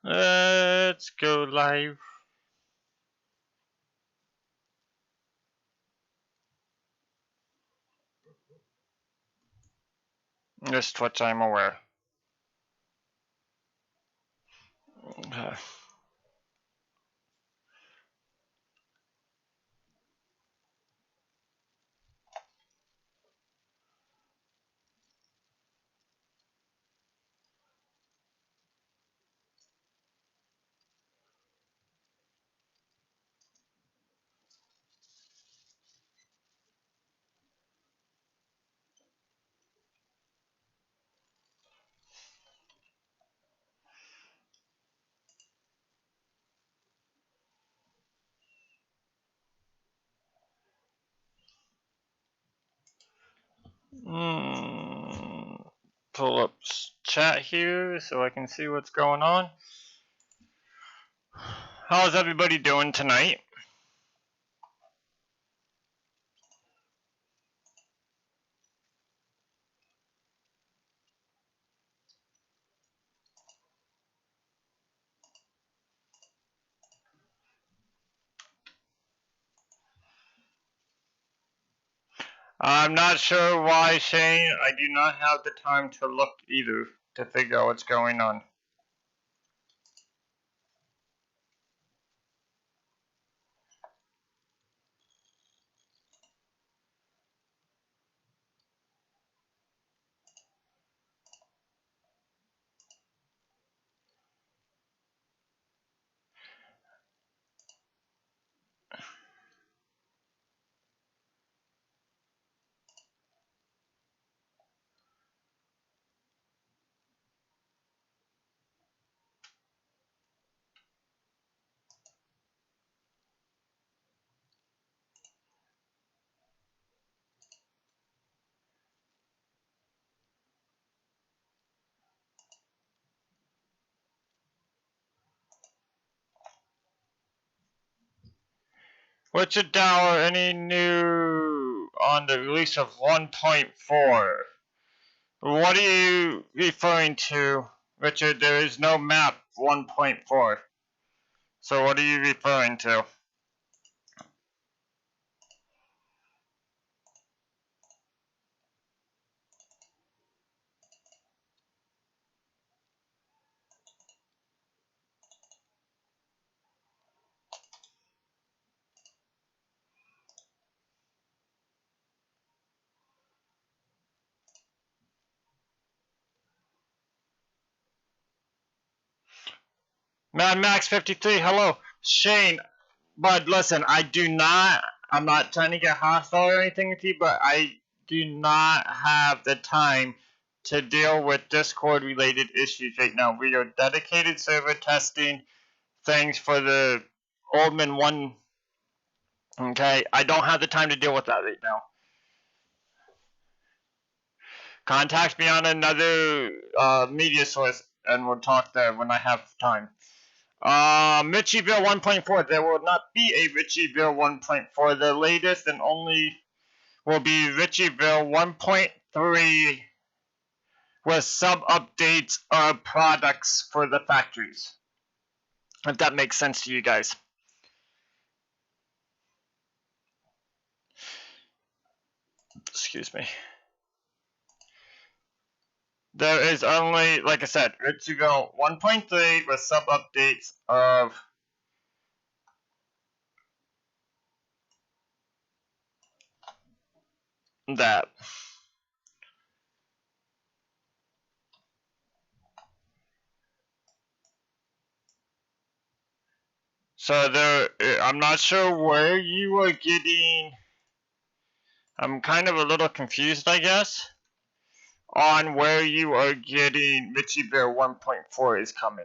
Let's go live. This Twitch, I'm aware. Pull up chat here so I can see what's going on. How's everybody doing tonight? I'm not sure why, Shane. I do not have the time to look either to figure out what's going on. Richard Dower, any new on the release of 1.4? What are you referring to, Richard? There is no map 1.4. So what are you referring to? Mad Max 53, hello. Shane, but listen, I'm not trying to get hostile or anything with you, but I do not have the time to deal with Discord related issues right now. We are dedicated server testing things for the Oldman 1. Okay, I don't have the time to deal with that right now. Contact me on another media source and we'll talk there when I have time. Ricciville 1.4. There will not be a Ricciville 1.4. The latest and only will be Ricciville 1.3 with sub-updates of products for the factories. If that makes sense to you guys. Excuse me. There is only, like I said, Ricciville 1.3 with sub-updates of that. So there, I'm not sure where you are getting. I'm kind of a little confused, I guess, on where you are getting Ricciville 1.4 is coming.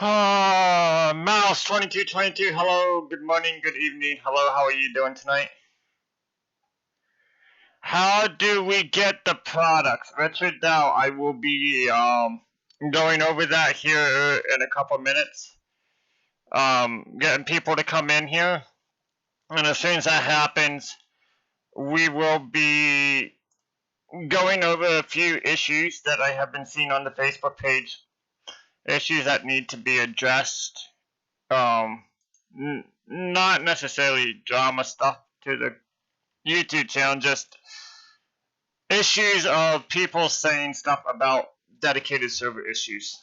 Mouse 2222. Hello. Good morning. Good evening. Hello. How are you doing tonight? How do we get the products? Richard, now I will be going over that here in a couple minutes. Getting people to come in here, and as soon as that happens, we will be going over a few issues that I have been seeing on the Facebook page. Issues that need to be addressed. Not necessarily drama stuff to the YouTube channel, just issues of people saying stuff about dedicated server issues.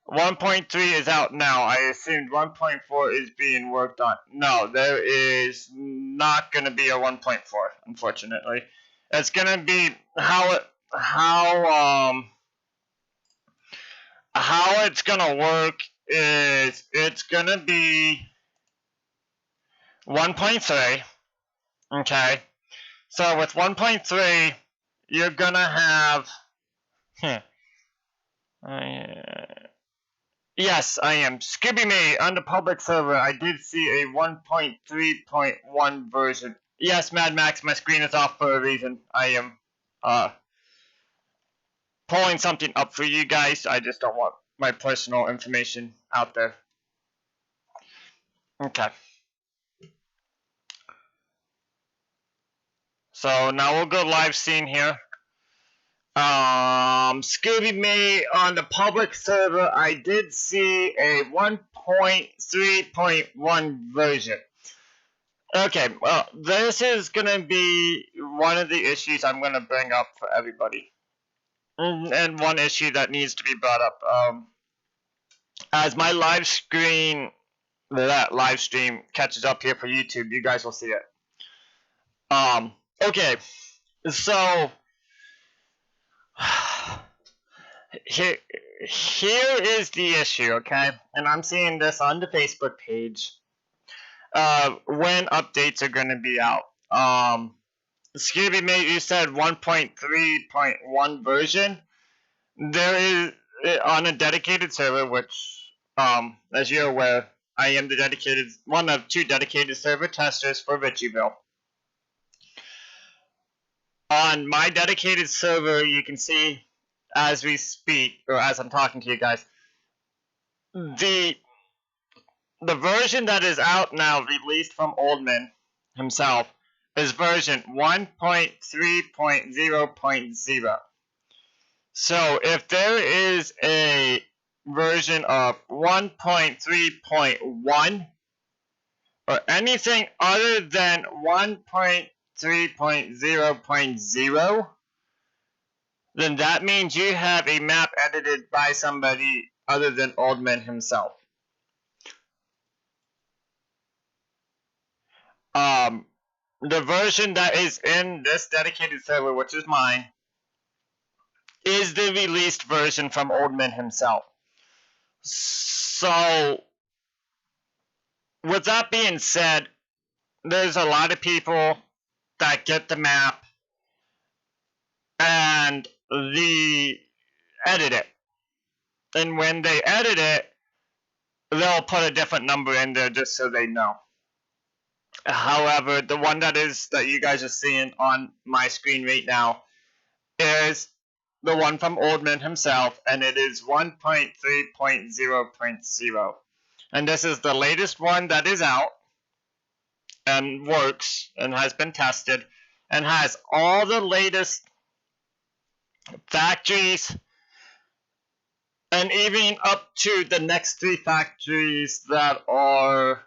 1.3 is out now. I assumed 1.4 is being worked on. No, there is not going to be a 1.4, unfortunately. It's going to be how it's going to work is it's going to be 1.3, okay? So with 1.3, you're going to have yes, I am. Scooby Me on the public server. I did see a 1.3.1 version. Yes, Mad Max, my screen is off for a reason. I am pulling something up for you guys. I just don't want my personal information out there. Okay. So now we'll go live scene here. Scooby Me on the public server, I did see a 1.3.1 version. Okay, well, this is gonna be one of the issues I'm gonna bring up for everybody. And one issue that needs to be brought up. As my live stream catches up here for YouTube, you guys will see it. Okay, so here is the issue, okay? And I'm seeing this on the Facebook page. When updates are going to be out. Scooby Mate, you said 1.3.1 version. There is on a dedicated server, which, as you're aware, I am the one of two dedicated server testers for Ricciville. On my dedicated server, you can see as we speak, or as I'm talking to you guys, the version that is out now, released from Oldman himself, is version 1.3.0.0. So if there is a version of 1.3.1 or anything other than 1.3.0.0, then that means you have a map edited by somebody other than Oldman himself. The version that is in this dedicated server, which is mine, is the released version from Oldman himself. So, with that being said, there's a lot of people that get the map and they edit it. And when they edit it, they'll put a different number in there just so they know. However, the one that you guys are seeing on my screen right now is the one from Oldman himself, and it is 1.3.0.0. And this is the latest one that is out and works and has been tested and has all the latest factories and even up to the next 3 factories that are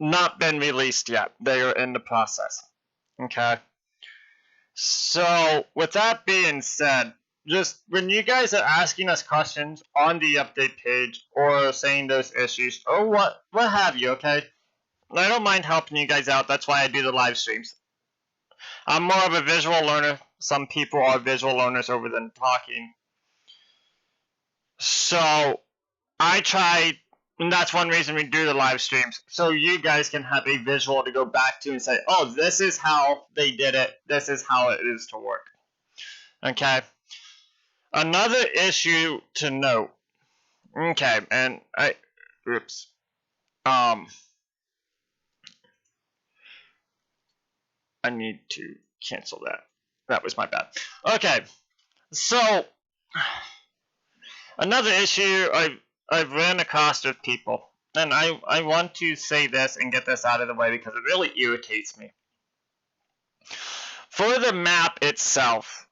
not been released yet. They are in the process. Okay. So, with that being said, just when you guys are asking us questions on the update page or saying those issues or what have you, okay? I don't mind helping you guys out. That's why I do the live streams. I'm more of a visual learner. Some people are visual learners over than talking. So, I try, and that's one reason we do the live streams, so you guys can have a visual to go back to and say, oh, this is how they did it. This is how it is to work. Okay? Another issue to note Okay, and oops. I need to cancel that. That was my bad. Okay, so another issue I've ran across with people, and I want to say this and get this out of the way because it really irritates me. For the map itself,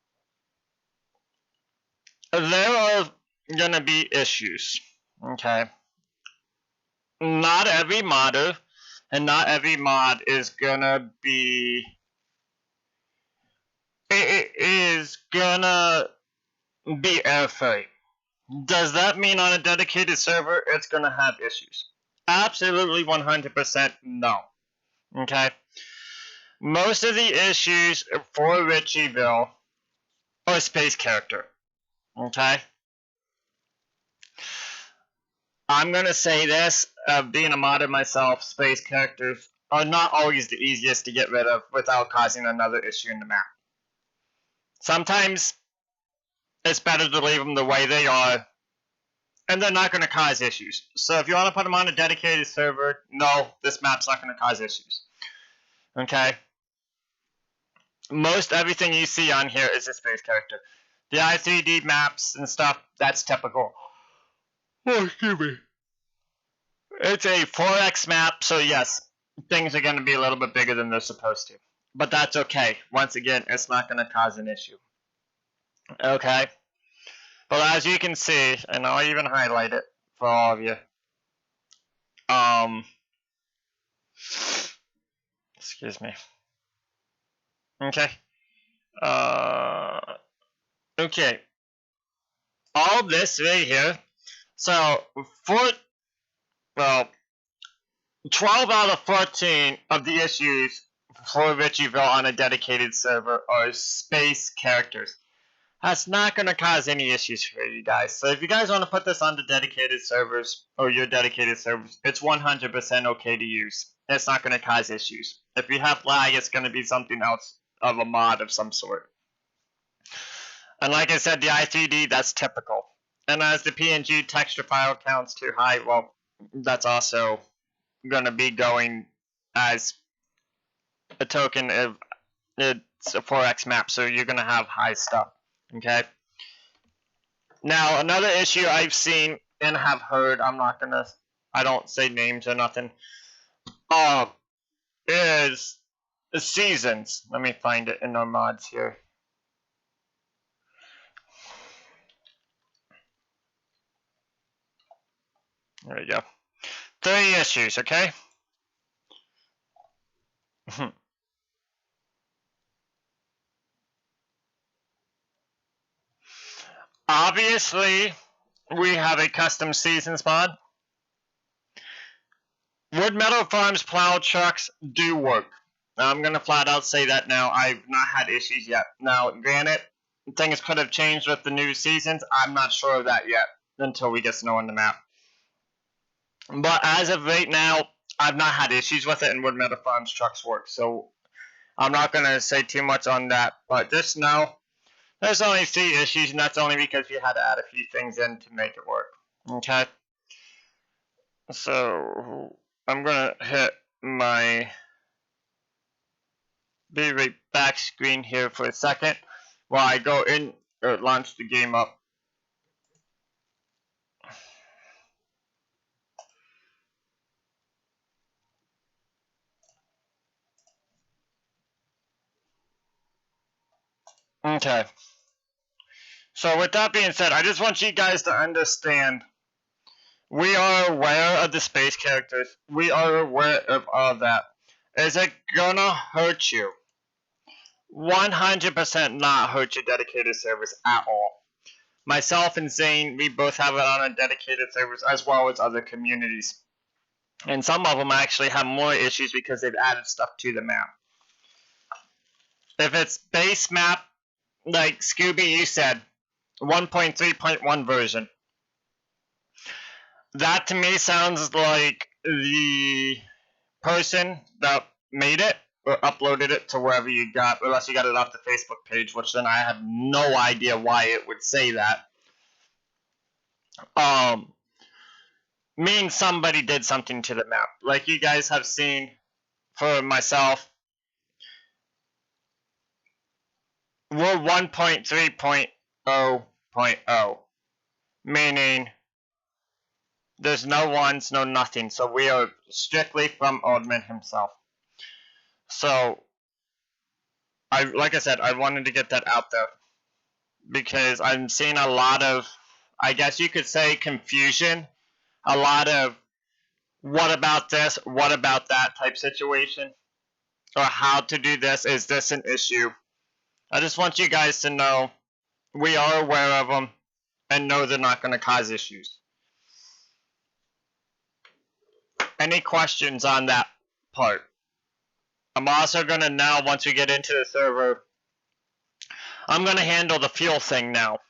there are gonna be issues. Okay, not every modder and not every mod is gonna be. It is gonna be airframe. Does that mean on a dedicated server it's gonna have issues? Absolutely 100% no. Okay? Most of the issues for Ricciville are space character. Okay? I'm gonna say this, being a modder myself, space characters are not always the easiest to get rid of without causing another issue in the map. Sometimes it's better to leave them the way they are, and they're not going to cause issues. So if you want to put them on a dedicated server, no, this map's not going to cause issues. Okay? Most everything you see on here is a space character. The I3D maps and stuff, that's typical. Oh, excuse me. It's a 4X map, so yes, things are going to be a little bit bigger than they're supposed to. But that's okay. Once again, it's not going to cause an issue. Okay? But as you can see, and I'll even highlight it for all of you. Excuse me. Okay. Okay. All this right here. So, 12 out of 14 of the issues for Ricciville on a dedicated server are space characters. That's not going to cause any issues for you guys. So if you guys want to put this on the dedicated servers, or your dedicated servers, it's 100% okay to use. It's not going to cause issues. If you have lag, it's going to be something else of a mod of some sort. And like I said, the I3D, that's typical. And as the PNG texture file counts too high, well, that's also going to be going as a token of it's a 4X map, so you're going to have high stuff. Okay? Now, another issue I've seen and have heard, I don't say names or nothing, is the seasons. Let me find it in our mods here. There we go. 3 issues, okay? Obviously, we have a custom seasons mod. Wood Meadow Farms plow trucks do work. Now, I'm going to flat out say that now. I've not had issues yet. Now, granted, things could have changed with the new seasons. I'm not sure of that yet until we get snow on the map. But as of right now, I've not had issues with it, and Wood Meadow Farms trucks work. So I'm not going to say too much on that. But just know there's only 3 issues, and that's only because we had to add a few things in to make it work. Okay? So I'm going to hit my be right back screen here for a second while I go in or launch the game up. Okay. So with that being said, I just want you guys to understand we are aware of the space characters. We are aware of all that. Is it gonna hurt you? 100% not hurt your dedicated servers at all. Myself and Zane, we both have it on our dedicated servers as well as other communities. And some of them actually have more issues because they've added stuff to the map. If it's base map, like Scooby, you said, 1.3.1 version. That to me sounds like the person that made it or uploaded it to wherever you got, unless you got it off the Facebook page, which then I have no idea why it would say that. means somebody did something to the map. Like you guys have seen for myself, we're 1.3.0.0, meaning there's no ones, no nothing. So we are strictly from Oldman himself. So, like I said, I wanted to get that out there because I'm seeing a lot of, I guess you could say, confusion. A lot of what about this, what about that type situation, or how to do this, is this an issue? I just want you guys to know we are aware of them and know they're not going to cause issues. Any questions on that part? I'm also going to now, once we get into the server, I'm going to handle the fuel thing now.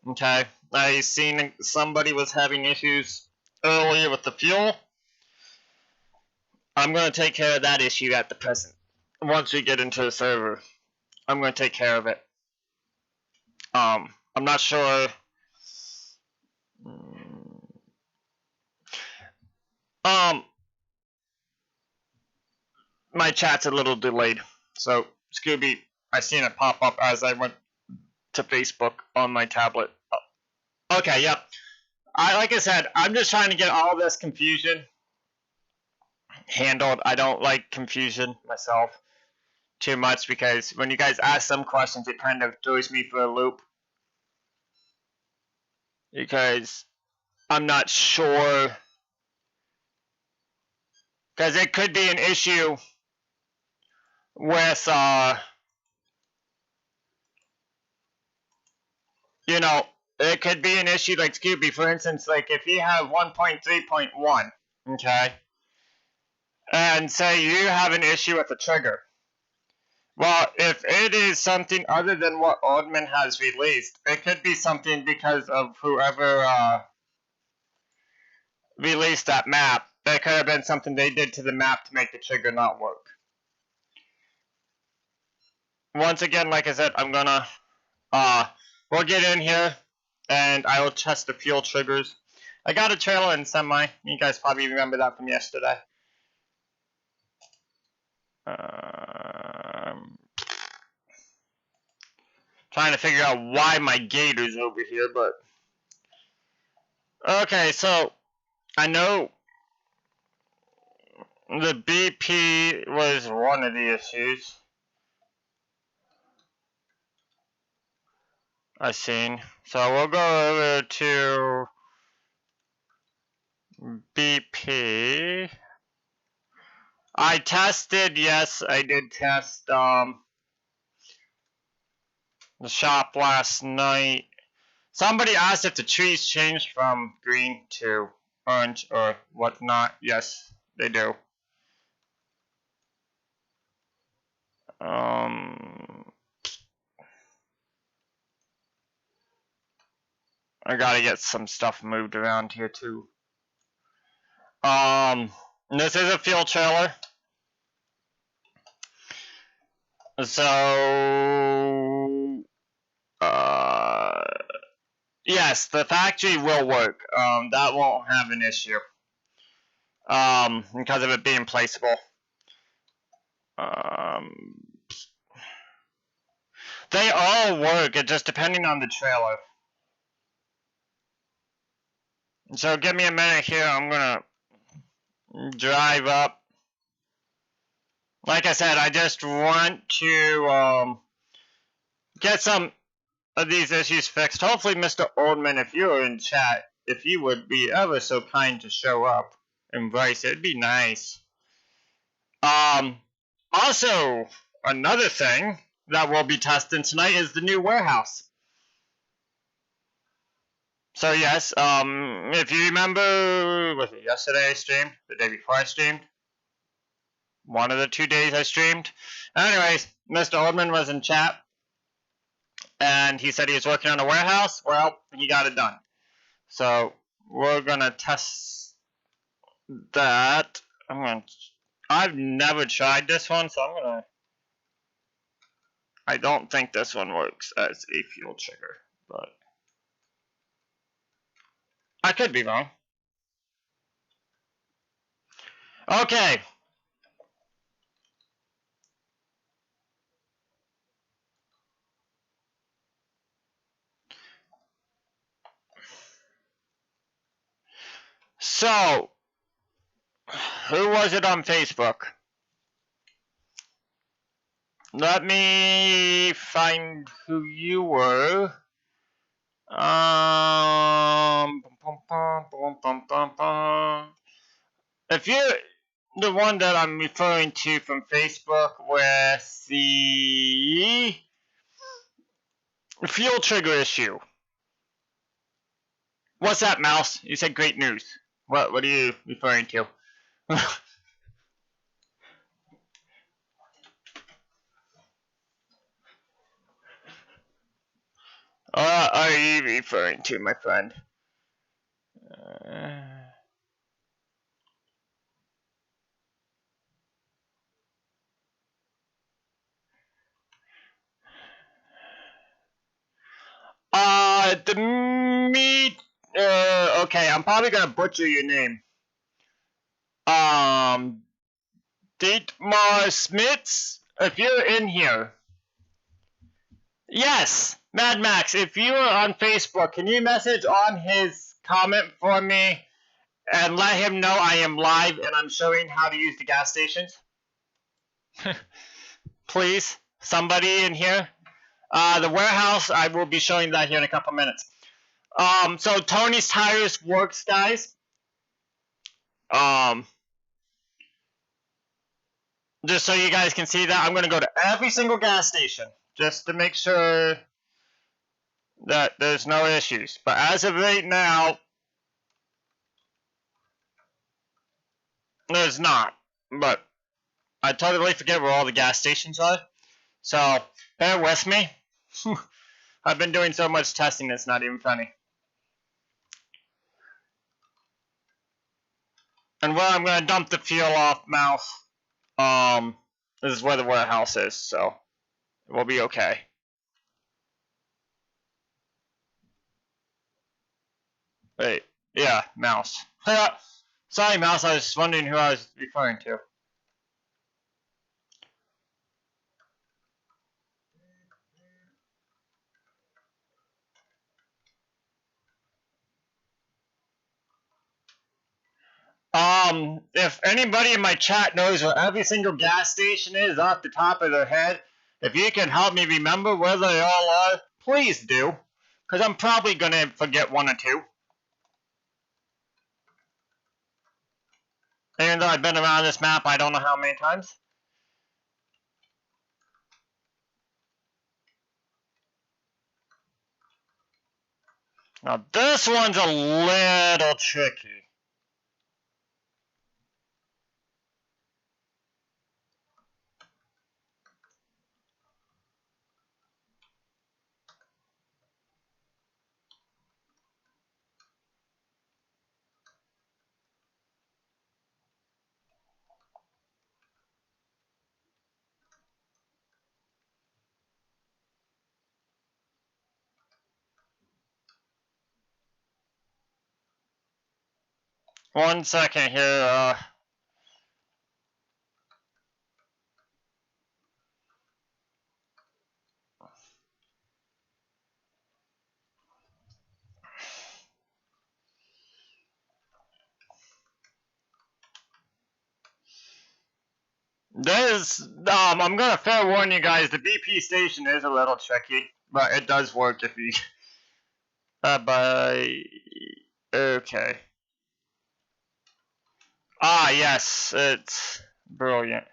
Okay? I seen somebody was having issues earlier with the fuel. I'm going to take care of that issue at the present. Once we get into the server, I'm going to take care of it. I'm not sure. My chat's a little delayed. So, Scooby, I seen it pop up as I went to Facebook on my tablet. Oh. Okay, yep. Like I said, I'm just trying to get all this confusion handled. I don't like confusion myself too much because when you guys ask some questions, it kind of throws me for a loop. Because I'm not sure. Because it could be an issue with, you know, it could be an issue like Scooby, for instance, like if you have 1.3.1, okay, and say you have an issue with the trigger. Well, if it is something other than what Oldman has released, it could be something because of whoever released that map. It could have been something they did to the map to make the trigger not work. Once again, like I said, I'm gonna, we'll get in here, and I will test the fuel triggers. I got a trailer in semi. You guys probably remember that from yesterday. Trying to figure out why my gator's over here, but... Okay, so, I know the BP was one of the issues I've seen. So we'll go over to BP. I tested, yes, I did test the shop last night. Somebody asked if the trees changed from green to orange or whatnot. Yes, they do. I gotta get some stuff moved around here too. This is a field trailer. So, yes, the factory will work. That won't have an issue. Because of it being placeable. They all work, it just depending on the trailer. So give me a minute here, I'm gonna drive up. Like I said, I just want to get some of these issues fixed. Hopefully, Mr. Oldman, if you're in chat, if you would be ever so kind to show up and Bryce, it'd be nice. Also, another thing that we'll be testing tonight is the new warehouse. So yes, if you remember, was it yesterday I streamed? The day before I streamed? One of the 2 days I streamed. Anyways, Mr. Oldman was in chat, and he said he was working on a warehouse. Well, he got it done. So, we're gonna test that. I've never tried this one, so I don't think this one works as a fuel trigger, but I could be wrong. Okay. So, who was it on Facebook? Let me find who you were. If you're the one that I'm referring to from Facebook with the fuel trigger issue. What's that, Mouse? You said great news. What are you referring to? What are you referring to, my friend? The meat. Okay, I'm probably gonna butcher your name. Dietmar Smits. If you're in here, yes, Mad Max. If you are on Facebook, can you message on his comment for me and let him know I am live and I'm showing how to use the gas stations? Please, somebody in here. The warehouse, I will be showing that here in a couple minutes. So Tony's Tires works, guys. Just so you guys can see that, I'm gonna go to every single gas station just to make sure that there's no issues. But as of right now, there's not. But I totally forget where all the gas stations are. So bear with me. I've been doing so much testing, it's not even funny. And where I'm gonna dump the fuel off, Mouse, this is where the warehouse is, so we'll be okay. Wait, yeah, Mouse. Sorry, Mouse, I was wondering who I was referring to. If anybody in my chat knows where every single gas station is off the top of their head, if you can help me remember where they all are, please do. Because I'm probably going to forget one or two. Even though I've been around this map I don't know how many times. Now this one's a little tricky. One second here, I'm gonna fair warn you guys, the BP station is a little tricky, but it does work if you, okay. Ah, yes, it's brilliant.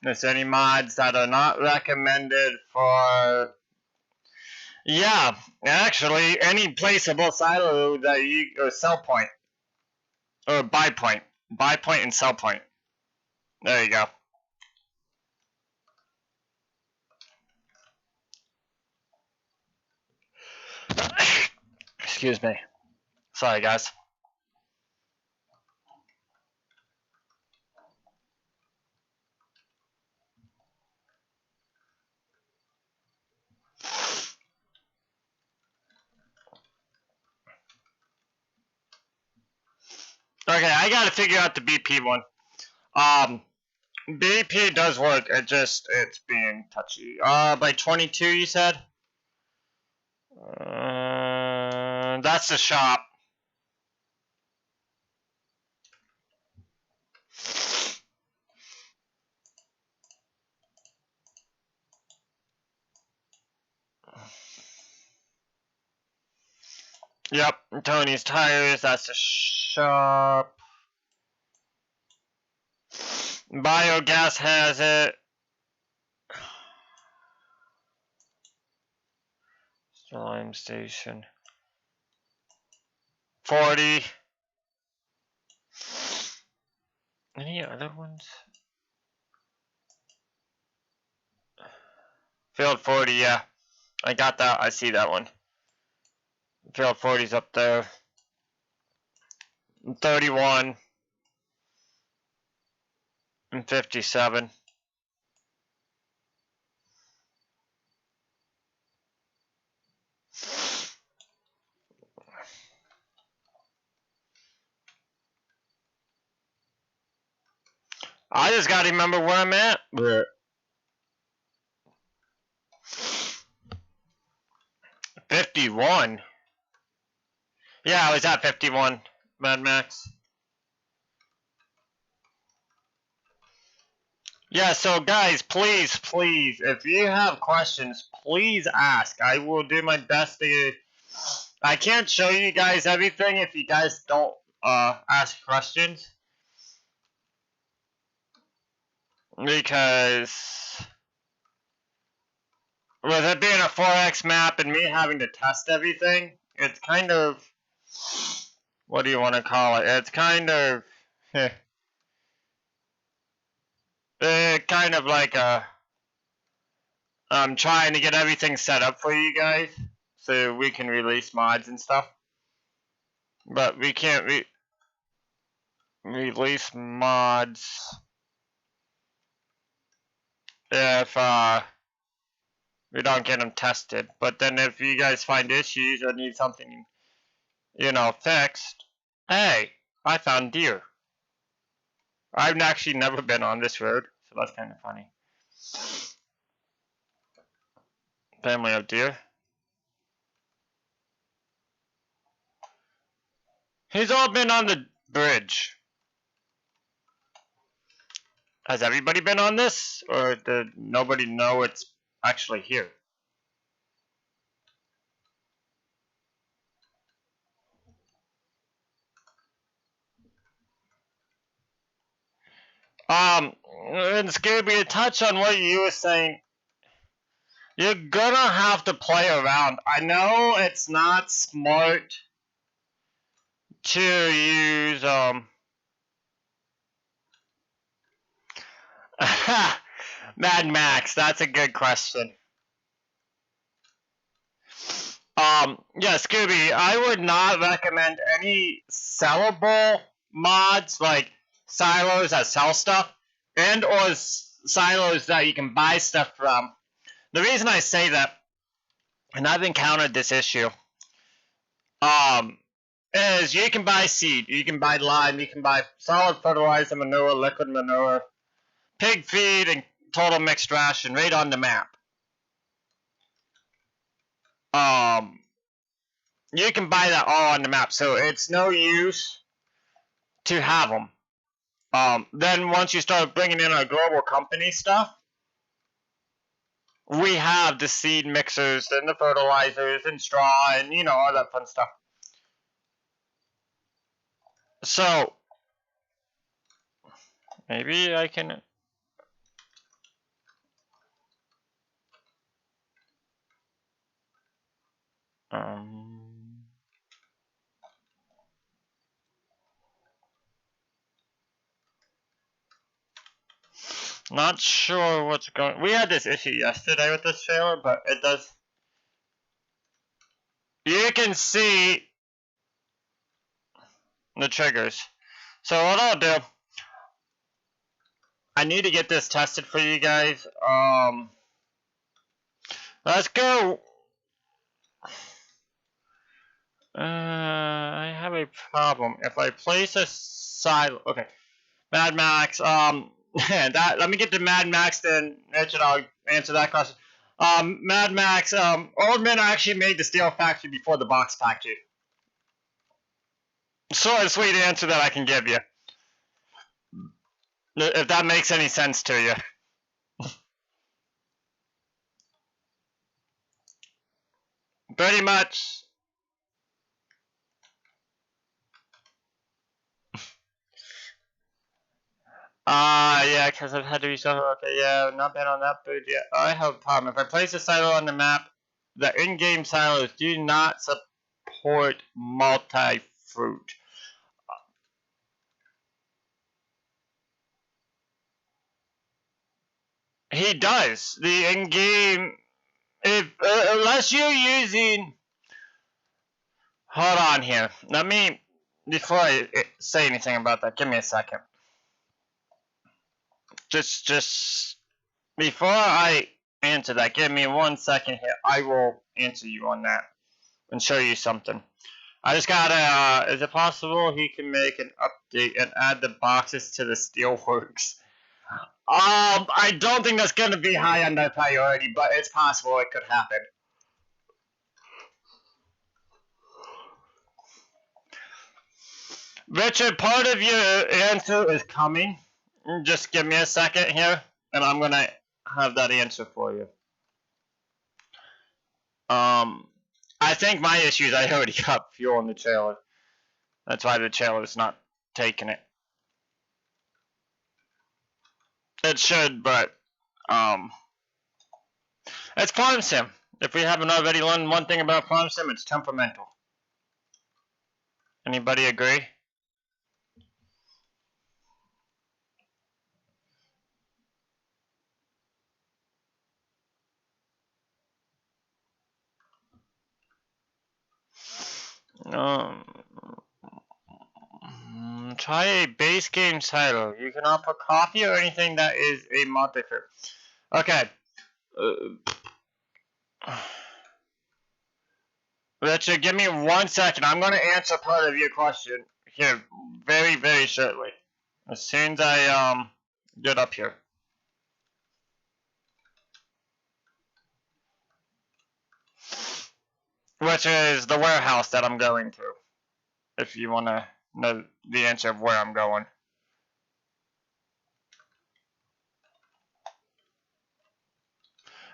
There's any mods that are not recommended for, yeah, actually, any placeable silo that you, or sell point, or buy point and sell point. There you go. Excuse me. Sorry, guys. I gotta figure out the BP one. BP does work. It's being touchy. By 22, you said? That's the shop. Yep, Tony's Tires, that's the shop. Biogas has it. Lime Station. 40. Any other ones? Field 40, yeah. I got that. I see that one. Field 40's up there. 31. And 57. I just gotta remember where I'm at. 51. Yeah, I was at 51, Mad Max. Yeah, so guys, please, if you have questions, please ask. I will do my best to... I can't show you guys everything if you guys don't ask questions. Because... with it being a 4X map and me having to test everything, it's kind of... what do you want to call it? It's kind of... kind of like a... I'm trying to get everything set up for you guys so we can release mods and stuff. But we can't release mods if we don't get them tested. But then if you guys find issues or need something, you know, fixed, hey, I found deer. I've actually never been on this road, so that's kind of funny. Family of deer. He's all been on the bridge. Has everybody been on this? Or did nobody know it's actually here? And Scooby, to touch on what you were saying, you're gonna have to play around. I know it's not smart to use, Mad Max, that's a good question. Yeah, Scooby, I would not recommend any sellable mods, like silos that sell stuff, and or silos that you can buy stuff from. The reason I say that, and I've encountered this issue, is you can buy seed, you can buy lime, you can buy solid fertilizer, manure, liquid manure, pig feed, and total mixed ration right on the map. You can buy that all on the map, so it's no use to have them. Then once you start bringing in our global company stuff, we have the seed mixers and the fertilizers and straw and, you know, all that fun stuff. So, maybe I can... not sure what's going... We had this issue yesterday with this trailer, but it does... You can see the triggers. So what I'll do... I need to get this tested for you guys. Let's go... I have a problem. If I place a silo. Okay. Mad Max. Let me get to Mad Max, then Richard, I'll answer that question. Mad Max. Oldman actually made the steel factory before the box factory. Short and sweet answer that I can give you. If that makes any sense to you. Pretty much. Yeah, because I've had to reshuffle. Okay, yeah, not bad on that, but yeah, I have a problem. If I place a silo on the map, the in-game silos do not support multi-fruit. He does. The in-game, unless you're using. Hold on here. Let me, before I say anything about that, give me a second. Just before I answer that, give me 1 second here. I will answer you on that and show you something. I just gotta, is it possible he can make an update and add the boxes to the Steelworks? I don't think that's gonna be high on their priority, but it's possible it could happen. Richard, part of your answer is coming. Just give me a second here, and I'm gonna have that answer for you. I think my issue is I already got fuel in the trailer. That's why the trailer's not taking it. It should, but it's Farm Sim. If we haven't already learned one thing about Farm Sim, it's temperamental. Anybody agree? Try a base game title. You can offer coffee or anything that is a modifier. Okay. Richard, give me 1 second. I'm going to answer part of your question here very, very shortly. As soon as I get up here. Which is the warehouse that I'm going to. If you want to know the answer of where I'm going.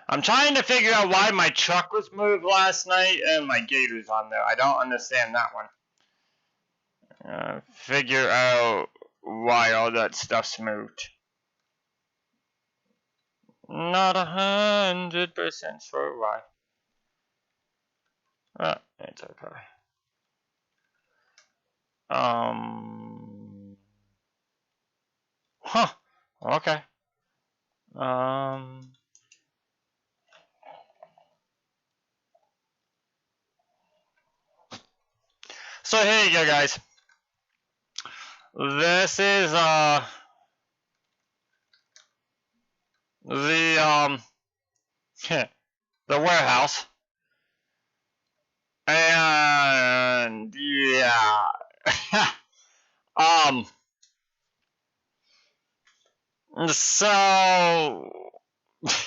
I'm trying to figure out why my truck was moved last night and my gator's on there. I don't understand that one. Figure out why all that stuff's moved. Not 100% sure why. It's okay. Huh. Okay. So here you go, guys. This is the the warehouse. And yeah. So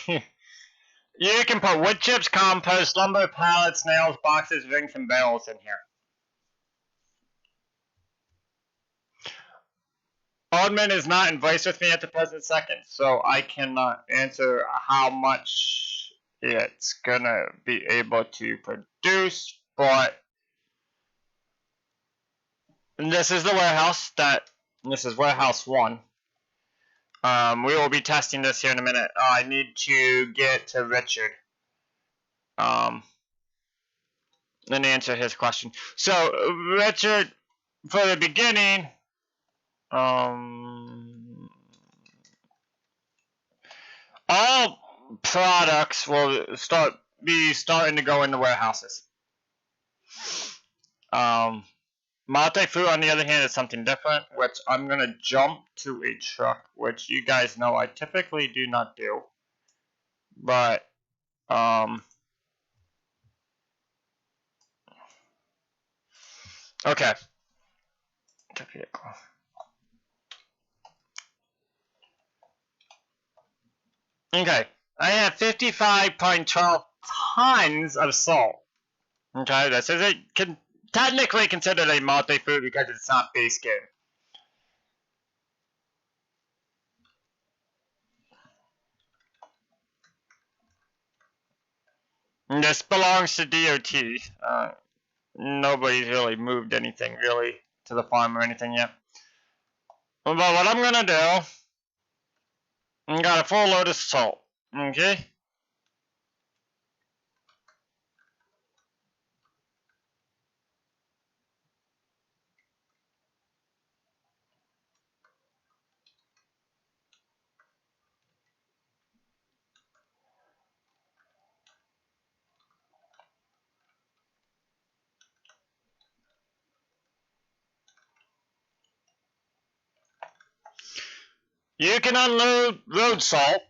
you can put wood chips, compost, lumber, pallets, nails, boxes, rings, and barrels in here. Oldman is not in voice with me at the present second, so I cannot answer how much it's gonna be able to produce, but this is the warehouse this is warehouse 1. We will be testing this here in a minute. I need to get to Richard. And answer his question. So, Richard, for the beginning, all products will be starting to go into warehouses. Multi-fruit, on the other hand, is something different, which I'm going to jump to a truck, which you guys know I typically do not do. But, okay. The vehicle. Okay, I have 55.12 tons of salt. Okay, this is technically considered a multi-food because it's not base game. And this belongs to DOT. Nobody's really moved anything really to the farm or anything yet. But what I'm gonna do, I got a full load of salt. Okay. You can unload road salt.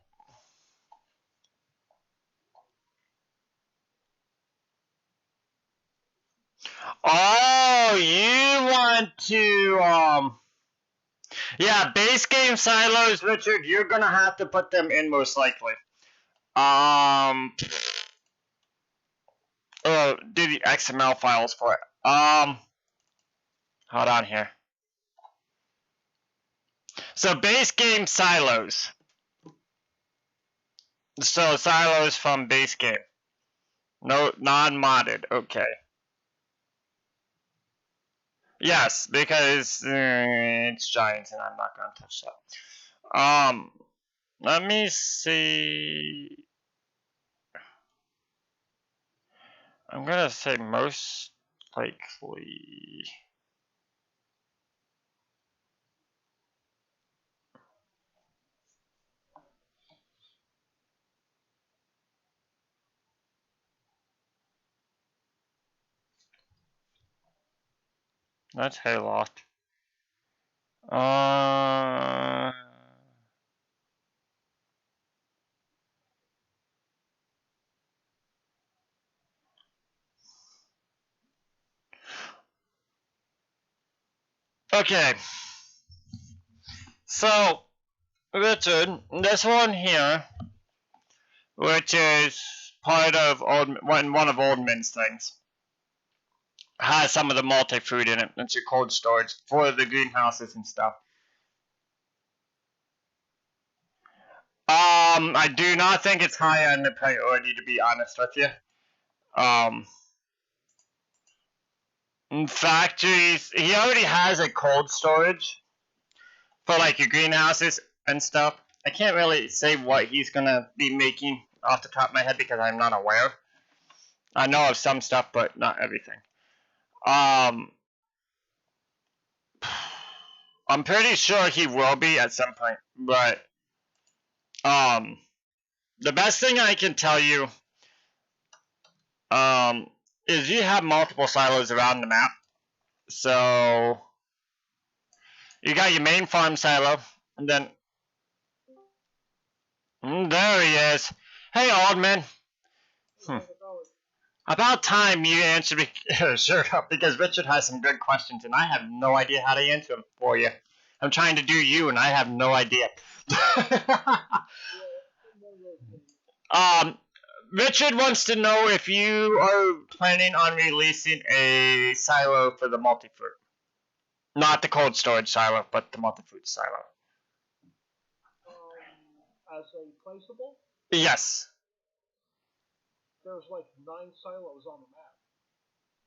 Oh, you want to, yeah, base game silos, Richard, you're gonna have to put them in most likely. Oh, do the XML files for it. Hold on here. So base game silos. So silos from base game. No, non-modded. Okay. Yes, because it's giants and I'm not gonna touch that. Let me see. I'm gonna say most likely. That's hayloft. Okay. So, Richard, this one here, which is part of one of Oldman's things, has some of the multi-food in it. It's your cold storage for the greenhouses and stuff. I do not think it's high on the priority, to be honest with you. Factories, he already has a cold storage for like your greenhouses and stuff. I can't really say what he's gonna be making off the top of my head because I'm not aware. I know of some stuff, but not everything. I'm pretty sure he will be at some point, but the best thing I can tell you is you have multiple silos around the map. So you got your main farm silo, and then there he is. Hey, old man. About time you answered me. Sure, because Richard has some good questions, and I have no idea how to answer them for you. I'm trying to do you, and I have no idea. Richard wants to know if you are planning on releasing a silo for the multi-fruit. Not the cold storage silo, but the multi-fruit silo. As a placeable? Yes. There's like 9 silos on the map.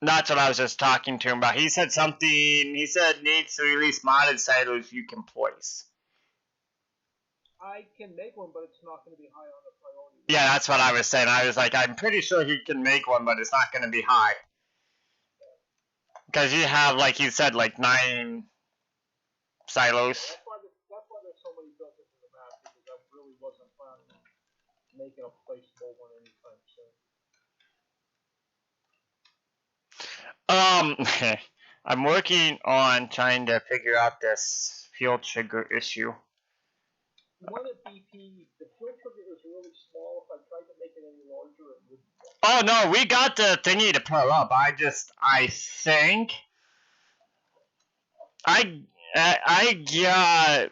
That's what I was just talking to him about. He said something, he said needs to release modded silos you can place. I can make one, but it's not going to be high on the priority. Yeah, that's what I was saying. I was like, I'm pretty sure he can make one, but it's not going to be high. Because you have, like you said, like 9 silos. That's why there's so many built into the map, because I really wasn't planning on making a placeable one anytime soon. I'm working on trying to figure out this fuel trigger issue. One at BP, the fuel trigger is really small. If I tried to make it any larger, it wouldn't. Oh no, we got the thingy to pull up. I think I got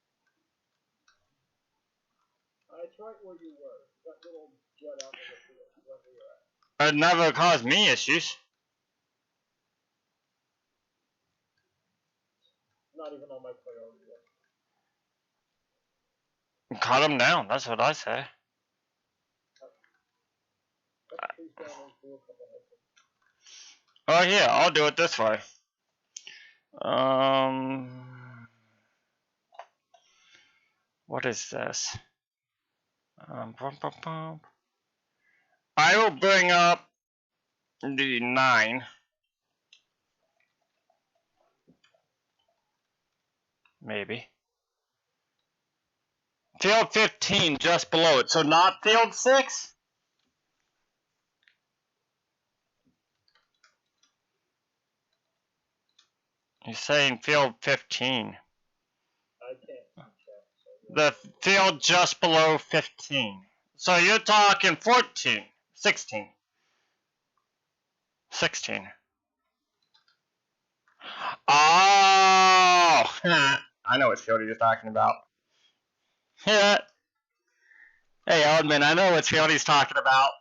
little jet out in the field wherever you're at. It never caused me issues. Not even on my priority list. Cut them down, that's what I say. Cut the trees down and do a couple of things. Oh yeah, I'll do it this way. What is this? I will bring up the 9. Maybe. Field 15 just below it, so not field 6? You're saying field 15. I can't teach that. So The field just below 15. So you're talking 14, 16. 16. Oh! I know what field he's talking about. Yeah. Hey, Oldman, I know what field he's talking about.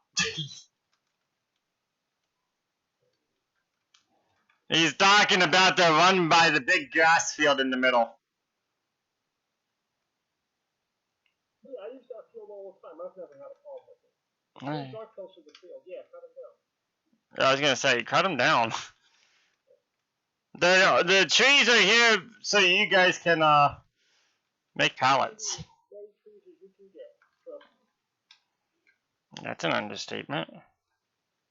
He's talking about the run by the big grass field in the middle. yeah, I use that field all the time. I've never had a problem with it. Trees are close to the field. Yeah, cut them down. I was gonna say, cut them down. The trees are here so you guys can make pallets. As many trees as you can get. Trust me. That's an understatement.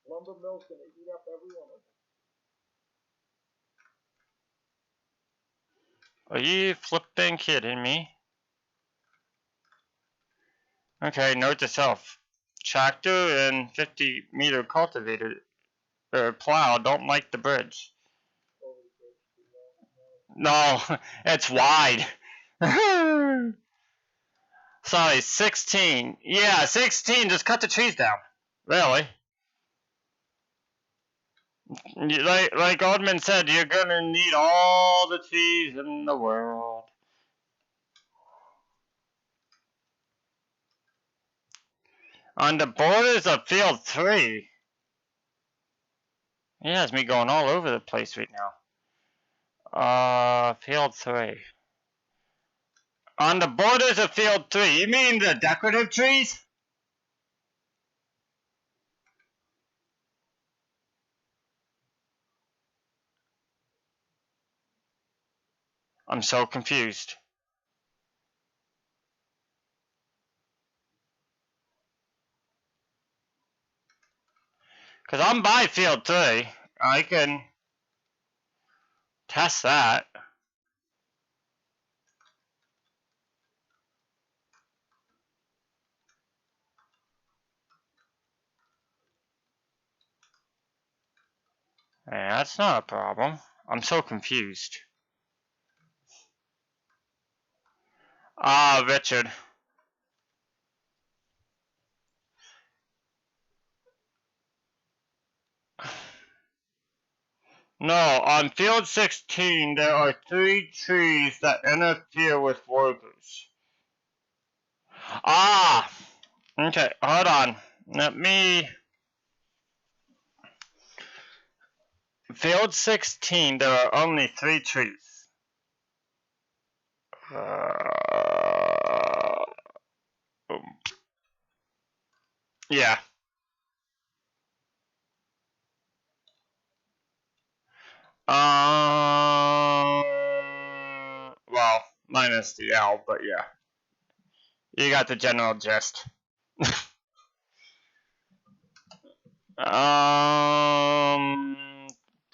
Lumber mill's gonna eat up every one of them. Are you flipping kidding me? Okay, note to self. Tractor and 50-meter cultivator or plow don't like the bridge. No, it's wide. Sorry, 16. Yeah, 16. Just cut the trees down. Really. Like Oldman said, you're gonna need all the trees in the world. On the borders of field 3. It has me going all over the place right now. Field 3. On the borders of field 3. You mean the decorative trees? I'm so confused. Because I'm by field 3. I can test that. Yeah, that's not a problem. I'm so confused. Richard. No, on field 16, there are 3 trees that interfere with workers. Okay, hold on. Let me... Field 16, there are only 3 trees. Yeah. Well, minus the L, but yeah. You got the general gist.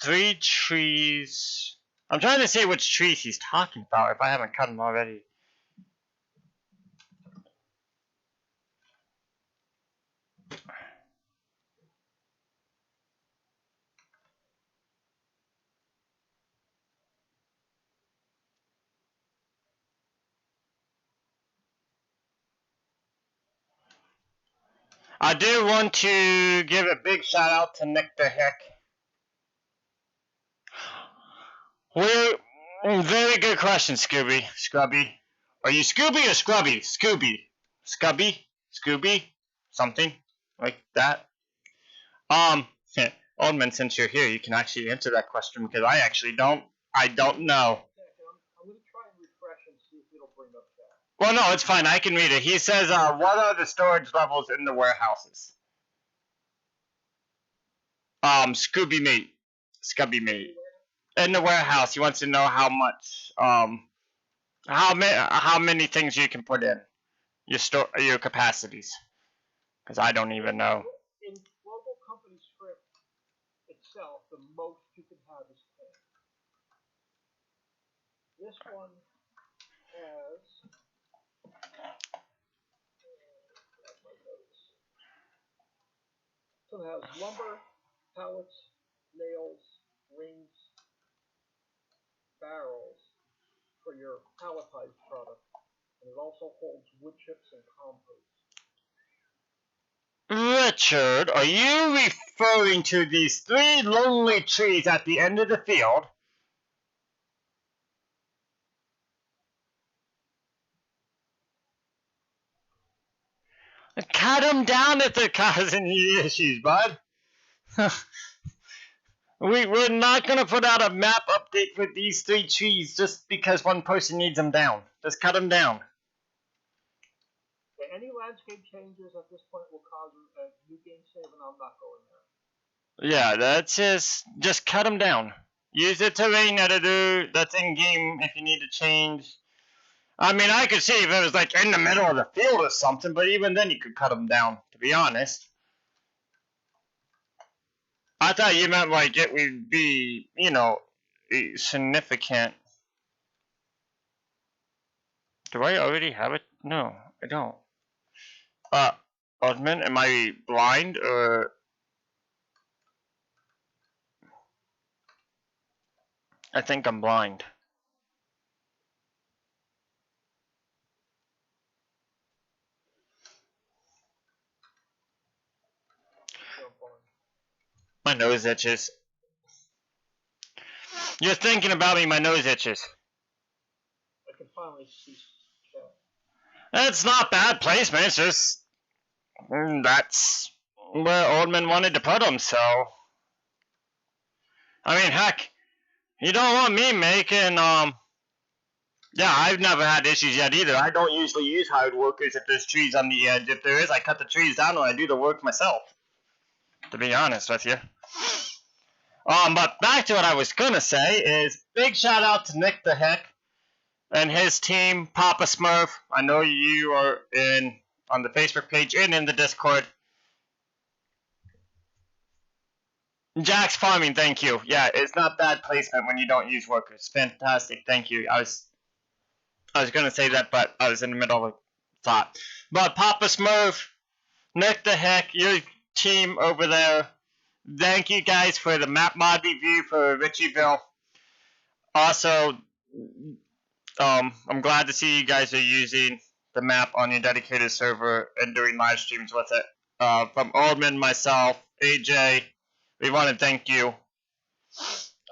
3 trees. I'm trying to see which trees he's talking about if I haven't cut them already. I do want to give a big shout out to Nick the Hick. Very good question, Scooby. Scrubby. Are you Scooby or Scrubby? Scooby. Scubby? Scooby? something like that. Oldman, since you're here, you can actually answer that question because I actually don't. I don't know. I'm going to try and refresh and see if it'll bring up that. Well, no, it's fine. I can read it. He says, what are the storage levels in the warehouses? Scooby Meat. Scubby Meat. In the warehouse, he wants to know how much, how many things you can put in your capacities. Because I don't even know. In Global Company Script itself, the most you can have is 10. This one has. This one has lumber, pallets, nails, rings, barrels for your palletized product, and it also holds wood chips and compost. Richard, are you referring to these 3 lonely trees at the end of the field? Cut them down if they're causing you issues, bud. We're not going to put out a map update for these 3 trees just because one person needs them down. Just cut them down. Any landscape changes at this point will cause a new game save, and I'm not going there. Yeah, that's just cut them down. Use the terrain editor that's in game if you need to change. I mean, I could see if it was like in the middle of the field or something, but even then you could cut them down, to be honest. I thought you meant like it would be, significant. Do I already have it? No, I don't. Osman, am I blind or... I think I'm blind. My nose itches. You're thinking about me, my nose itches. I can finally see chat. It's not bad placement, it's just... that's where Oldman wanted to put them, so... I mean, heck, you don't want me making, yeah, I've never had issues yet either. I don't usually use hired workers if there's trees on the edge. If there is, I cut the trees down and I do the work myself. To be honest with you. But back to what I was gonna say is big shout out to Nick the Heck and his team, Papa Smurf. I know you are on the Facebook page and in the Discord. Jack's Farming, thank you. Yeah, it's not bad placement when you don't use workers. Fantastic, thank you. I was gonna say that, but I was in the middle of a thought. But Papa Smurf, Nick the Heck, your team over there, thank you guys for the map mod review for Ricciville. Also, I'm glad to see you guys are using the map on your dedicated server and doing live streams with it. From Oldman, myself, AJ, we want to thank you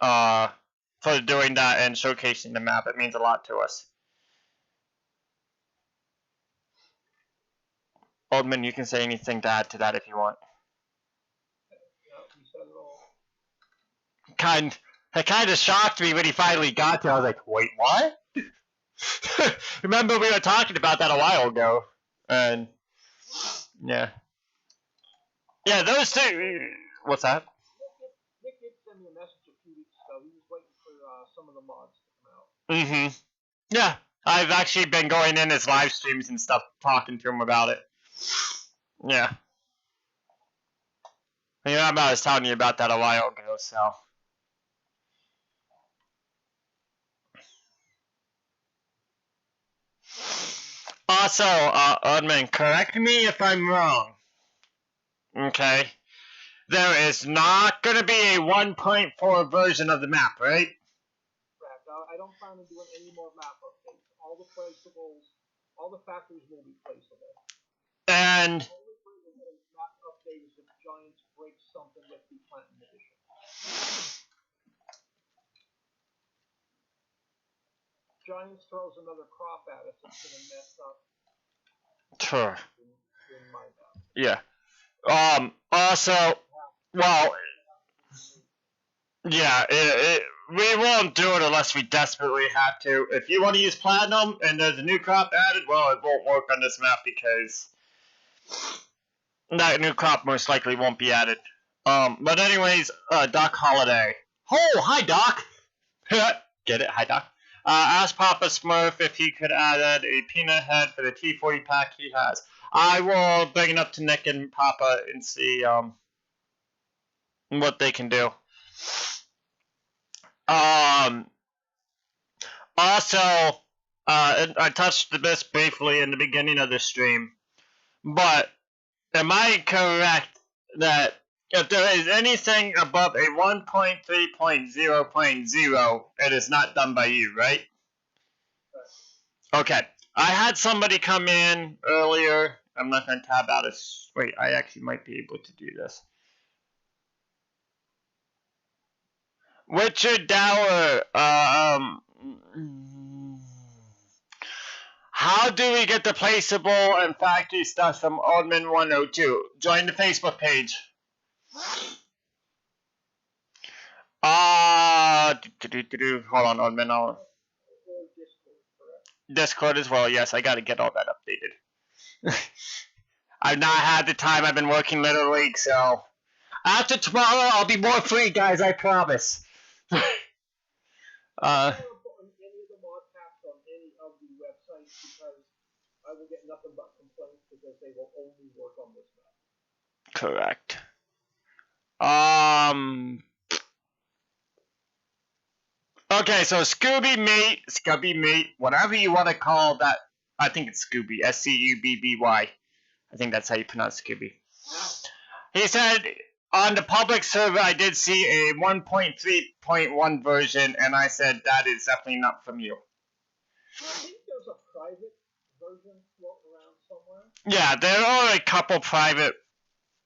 for doing that and showcasing the map. It means a lot to us. Oldman, you can say anything to add to that if you want. It kind of shocked me when he finally got to it. I was like, wait, what? Remember we were talking about that a while ago. And, yeah. Yeah, those two. What's that? Nick did send me a message a few weeks ago. He was waiting for some of the mods to come out. Mm-hmm. Yeah, I've actually been going in his live streams and stuff, talking to him about it. Yeah. I remember I was telling you about that a while ago, so. Also, Udman, correct me if I'm wrong. Okay. There is not going to be a 1.4 version of the map, right? Correct. I don't plan on doing any more map updates. All the placeables, all the factories will be placeable. And the only way to get a map update is if Giants break something with the Planting Edition. Giants throws another crop at us, it's going to mess up sure. in my map. Yeah. Also, well, yeah, we won't do it unless we desperately have to. If you want to use platinum and there's a new crop added, well, it won't work on this map because that new crop most likely won't be added. But anyways, Doc Holiday. Oh, hi, Doc. Get it? Hi, Doc. Ask Papa Smurf if he could add a peanut head for the T40 pack he has. I will bring it up to Nick and Papa and see what they can do. Also, I touched this briefly in the beginning of the stream, but am I correct that if there is anything above a 1.3.0.0, it is not done by you, right? Okay. I had somebody come in earlier. I'm not going to tab out of... Wait, I actually might be able to do this. Richard Dower, how do we get the placeable and factory stuff from Oldman 102? Join the Facebook page. Hold on, Oldman. Discord as well, yes, I gotta get all that updated. I've not had the time, I've been working Little League, so... After tomorrow, I'll be more free, guys, I promise. I don't put any of the mod packs on any of the websites because I will get nothing but complaints because they will only work on this map. Correct. Okay, so Scooby Mate, whatever you want to call that. I think it's Scooby, Scubby. I think that's how you pronounce Scooby. He said on the public server I did see a 1.3.1 version, and I said that is definitely not from you. I think there's a private version floating around somewhere. Yeah, there are a couple private.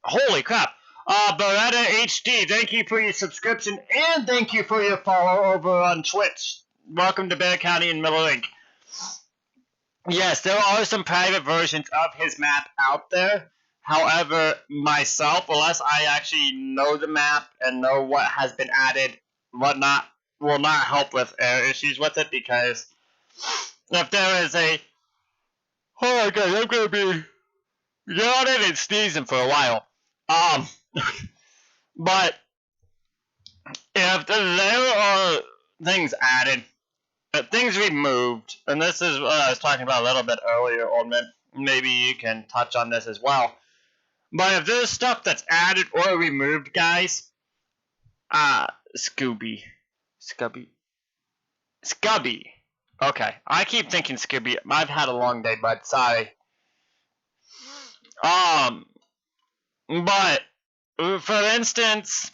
Holy crap! Beretta HD, thank you for your subscription and thank you for your follow over on Twitch. Welcome to Bear County and Middle Link. Yes, there are some private versions of his map out there. However, myself, unless I actually know the map and know what has been added, whatnot, will not help with issues with it because if there is a... Oh my god, I'm gonna be yawning and sneezing for a while. But if there are things added, things removed, and this is what I was talking about a little bit earlier, Oldman, maybe you can touch on this as well. But if there's stuff that's added or removed, guys, Scubby. Okay, I keep thinking Scooby. I've had a long day, but sorry. But for instance,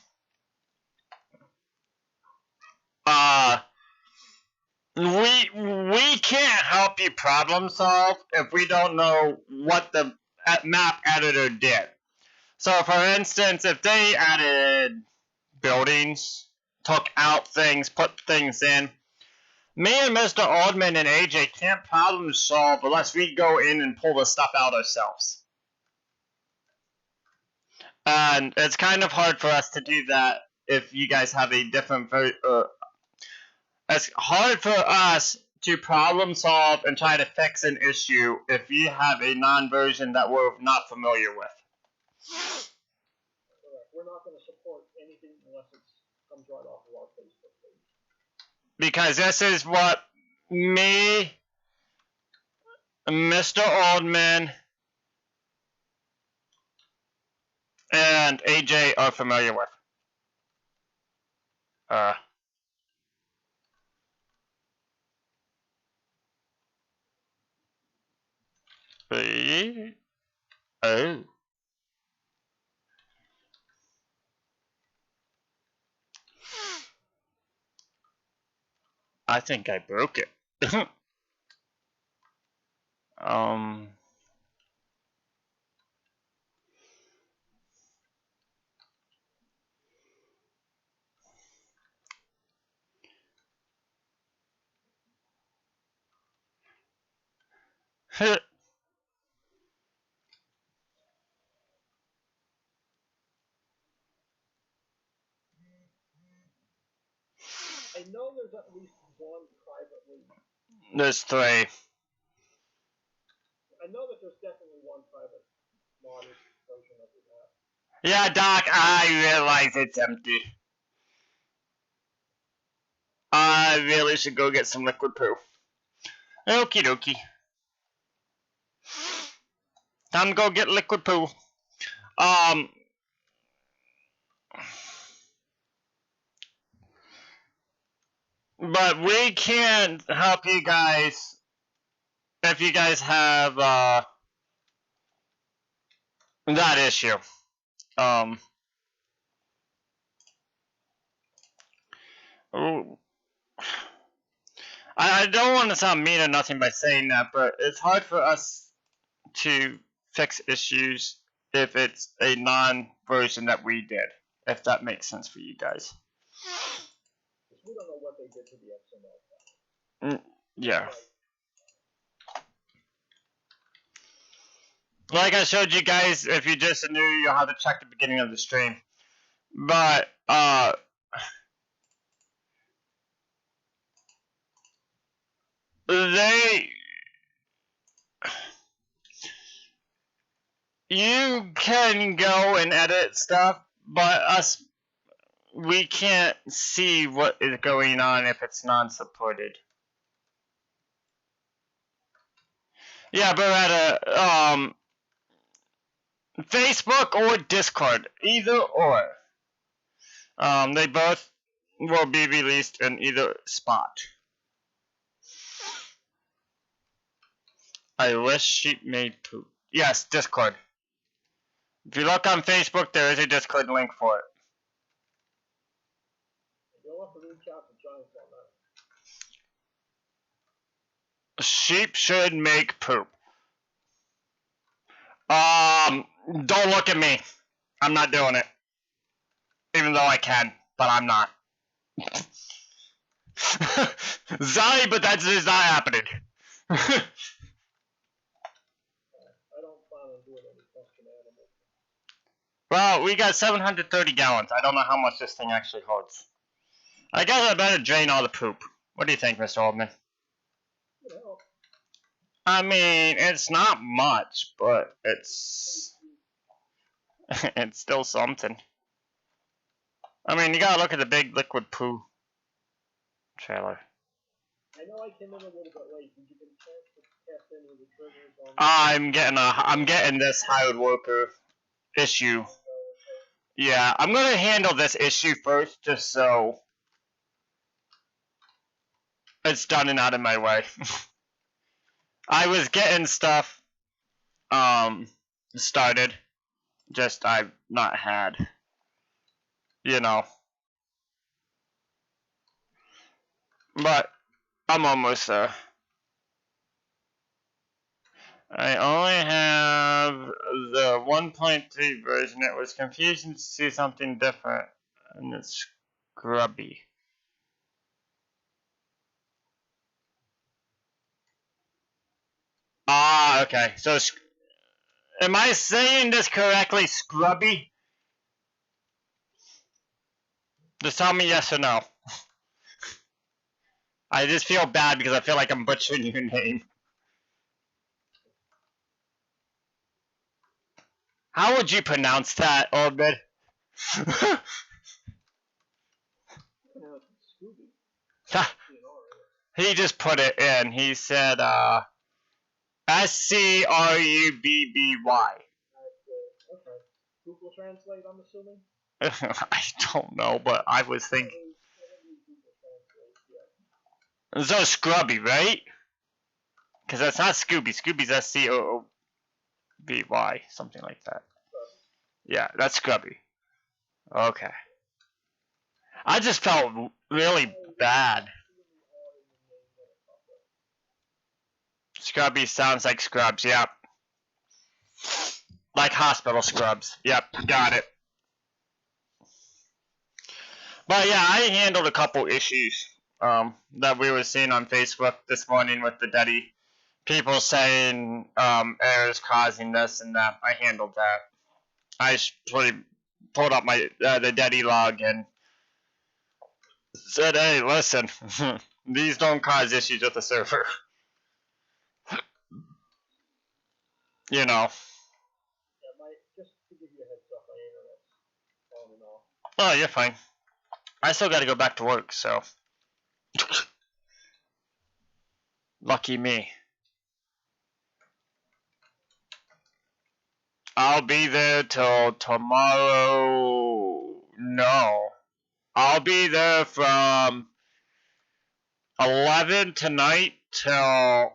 we can't help you problem solve if we don't know what the map editor did. So, for instance, if they added buildings, took out things, put things in, me and Mr. Oldman and AJ can't problem solve unless we go in and pull the stuff out ourselves. And it's kind of hard for us to do that if you guys have a different... it's hard for us to problem solve and try to fix an issue if you have a non-version that we're not familiar with. We're not going to support anything unless it comes right off of our Facebook page. Because this is what me, Mr. Oldman, and AJ are familiar with. Oh. I think I broke it. I know there's at least one privately. There's 3. I know that there's definitely one private modded version of the map. Yeah, Doc, I realize it's empty. I really should go get some liquid poo. Okie dokie. Time to go get liquid poo. But we can't help you guys if you guys have that issue. Ooh. I don't want to sound mean or nothing by saying that, but it's hard for us to fix issues if it's a non-version that we did, if that makes sense for you guys. We don't know what they did to the XML. Yeah. Like I showed you guys, if you just knew, you'll have to check the beginning of the stream. But, you can go and edit stuff, but we can't see what is going on if it's non-supported. Yeah, but at Facebook or Discord, either or. They both will be released in either spot. I wish sheep made poop. Yes, Discord. If you look on Facebook, there is a Discord link for it. You'll have to reach out to Giants on that. Sheep should make poop. Don't look at me. I'm not doing it. Even though I can, but I'm not. Sorry, but that's just not happening. I don't plan on doing any custom animals. Well, we got 730 gallons. I don't know how much this thing actually holds. I guess I better drain all the poop. What do you think, Mr. Oldman? Well, I mean, it's not much, but it's it's still something. I mean, you gotta look at the big liquid poo trailer. I know I came in a little bit late. Did you get a chance to test any of the triggers on? I'm getting this hired worker issue. Yeah, I'm gonna handle this issue first, just so it's done and out of my way. I was getting stuff started, just I've not had, but I'm almost there. I only have the 1.3 version. It was confusing to see something different, and it's scrubby. Ah, okay. So, am I saying this correctly, scrubby? Just tell me yes or no. I just feel bad because I feel like I'm butchering your name. How would you pronounce that, Oldman? Scooby. He just put it in. He said, S-C-R-U-B-B-Y. Okay. Google Translate, I'm assuming? I don't know, but I was thinking. So scrubby, right? Because that's not Scooby. Scooby's S-C-O-O-B-Y, something like that. Yeah, that's scrubby. Okay. I just felt really bad. Scrubby sounds like scrubs, yep. Like hospital scrubs. Yep, got it. But yeah, I handled a couple issues that we were seeing on Facebook this morning with the Deddy. People saying errors causing this and that. I handled that. I pulled up my the Deddy log and Said, hey, listen, these don't cause issues with the server. You know. Yeah, just to give you a heads up, my internet's on and off. Oh, you're fine. I still gotta go back to work, so. Lucky me. I'll be there till tomorrow. No. I'll be there from 11 tonight till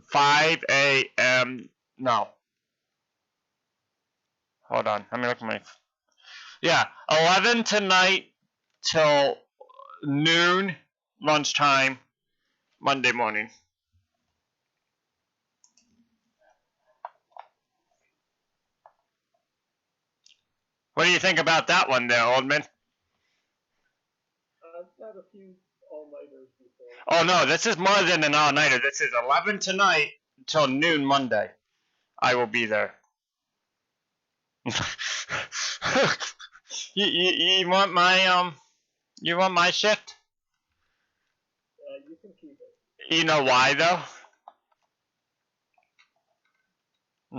5 a.m. No. Hold on. Let me look at my. Yeah, 11 tonight till noon, lunchtime, Monday morning. What do you think about that one there, old man? I've had a few all-nighters before. Oh no, this is more than an all-nighter. This is 11 tonight till noon Monday. I will be there. you want my shift? You can keep it. You know why though?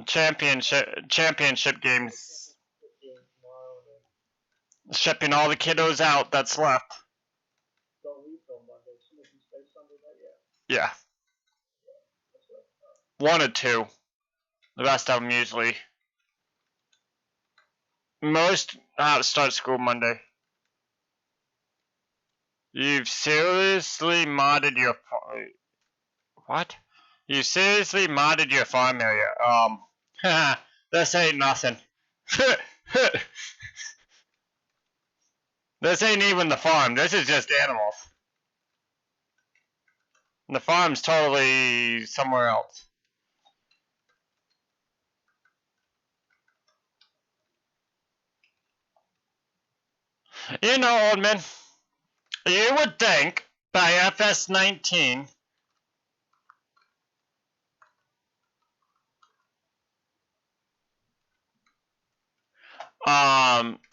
Championship games. Shipping all the kiddos out that's left. Don't leave till Monday. As soon as you stay Sunday night, Yeah. One or two. The rest of them usually. Most start school Monday. You've seriously modded your what? You seriously modded your farm area. This ain't nothing. This ain't even the farm. This is just animals. The farm's totally somewhere else. You know, old man, you would think by FS19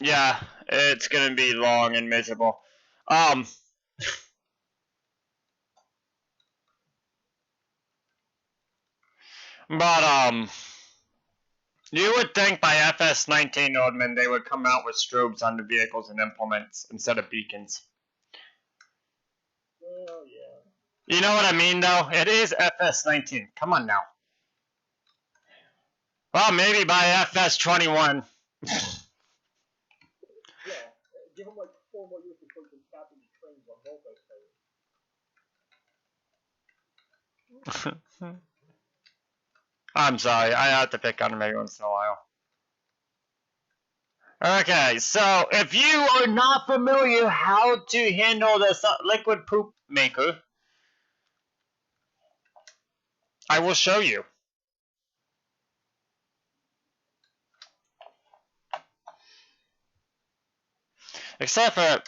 yeah, it's gonna be long and miserable. But you would think by FS19, Oldman, they would come out with strobes on the vehicles and implements instead of beacons. Well, yeah. You know what I mean, though? It is FS19. Come on now. Well, maybe by FS21. Yeah, give them like 4 more years before you can tap into trains on multi-player. I'm sorry, I have to pick on him every once in a while. Okay, so if you are not familiar how to handle the liquid poop maker, I will show you. Except for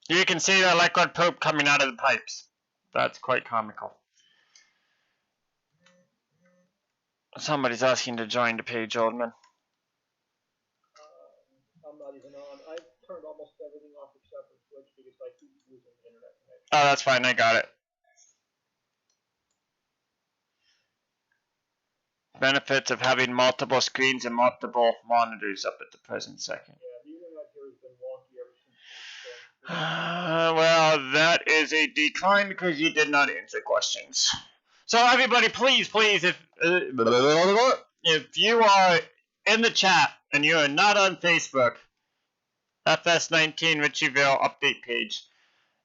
you can see the liquid poop coming out of the pipes. That's quite comical. Somebody's asking to join the page, Oldman. I'm not even on. I've turned almost everything off except for Twitch because I keep using the internet connection. Oh, that's fine. I got it. Benefits of having multiple screens and multiple monitors up at the present second. Yeah, the internet here has been wonky ever since. Well, that is a decline because you did not answer questions. So everybody, please, if you are in the chat and you are not on Facebook, FS19 Ricciville update page.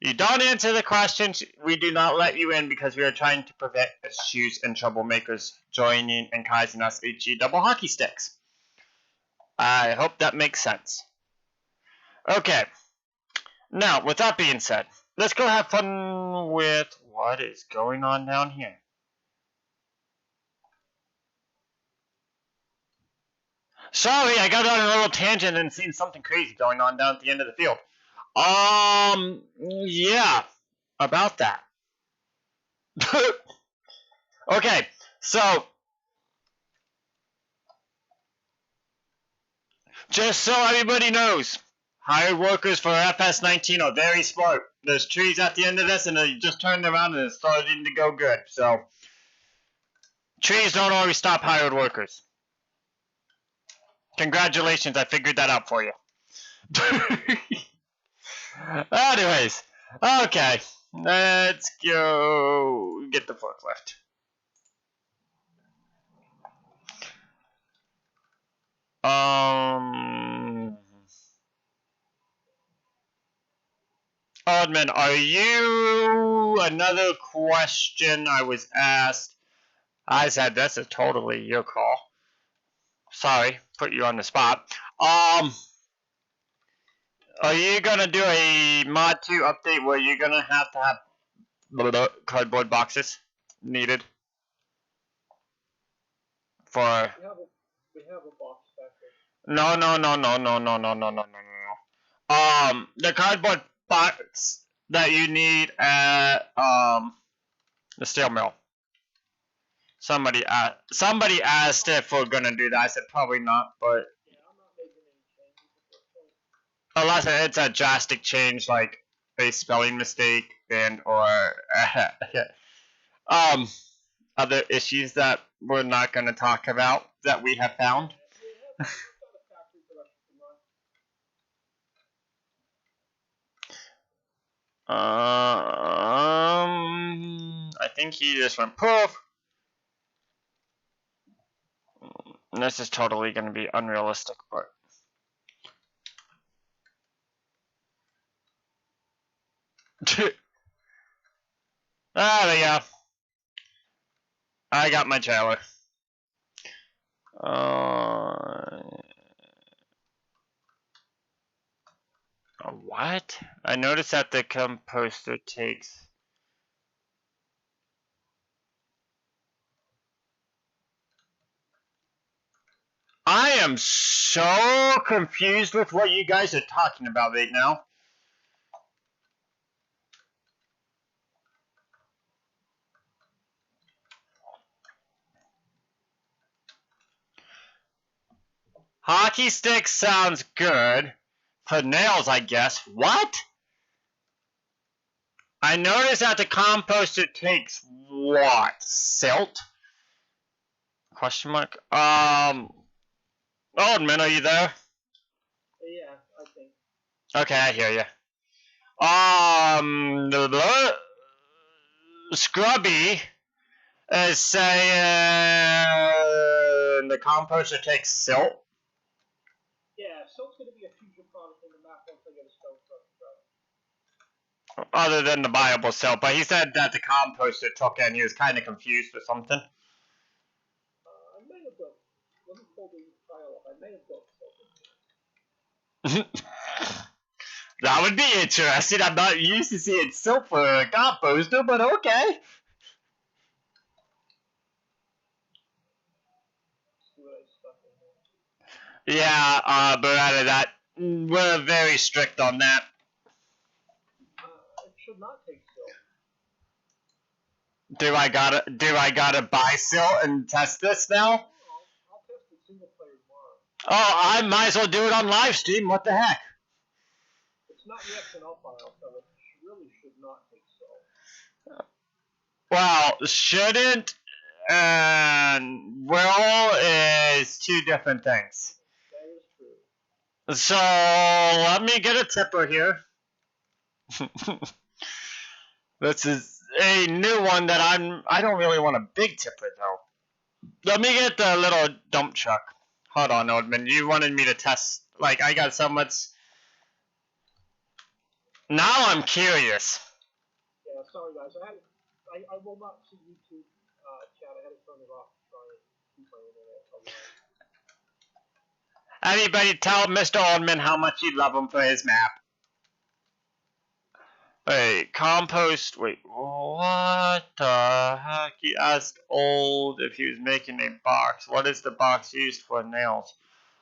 You don't answer the questions, we do not let you in because we are trying to prevent issues and troublemakers joining and causing us HE double hockey sticks. I hope that makes sense. Okay. Now, with that being said, let's go have fun with what is going on down here. Sorry, I got on a little tangent and seen something crazy going on down at the end of the field. Yeah, about that. Okay, so just so everybody knows, hired workers for FS19 are very smart. There's trees at the end of this, and they just turned around and it's starting to go good. So trees don't always stop hired workers. Congratulations, I figured that out for you. Anyways, okay, let's go get the forklift. Oddman, are you another question I was asked? I said this is totally your call. Sorry, put you on the spot. Are you gonna do a mod 2 update where you're gonna have to have cardboard boxes needed for? We have a box factory. No. The cardboard box that you need at the steel mill. Somebody asked if we're gonna do that. I said probably not, but Yeah, I'm not making any changes at this point. unless it's a drastic change like a spelling mistake and or other issues that we're not gonna talk about that we have found. We've got a factory production to run. I think he just went poof. This is totally going to be unrealistic, but there we go. I got my trailer. What? I noticed that the composter takes. I am so confused with what you guys are talking about right now. Hockey stick sounds good. For nails, I guess. What? I noticed that the composter takes what? Silt? Question mark? Oldman, are you there? Yeah, I think. Okay, I hear you. Scrubby is saying the composter takes silt. Yeah, silt's going to be a future product in the map once I get a stone crush done. Other than the viable silt, but he said that the composter took it and he was kind of confused or something. I may have built. Let me pull the file up. I may have built something. That would be interesting. I'm not used to seeing silt for a composter, but okay. See what I stuck in here. Yeah, but out of that, we're very strict on that. It should not take silt. Do I gotta buy silt and test this now? I'll test it single player tomorrow. Oh, I might as well do it on live stream. What the heck? It's not the XML file, so it really should not take silt. Well, shouldn't and will is two different things. That is true. So let me get a tipper here. This is a new one that I don't really want a big tipper though. Let me get the little dump truck. Hold on, Oldman. You wanted me to test. Like, I got so much. Now I'm curious. Yeah, sorry guys. I will not see YouTube chat. I had to turn it off to try and keep my internet alive. Anybody tell Mr. Oldman how much you love him for his map. Wait, compost. Wait, what the heck? He asked Old if he was making a box. What is the box used for? Nails.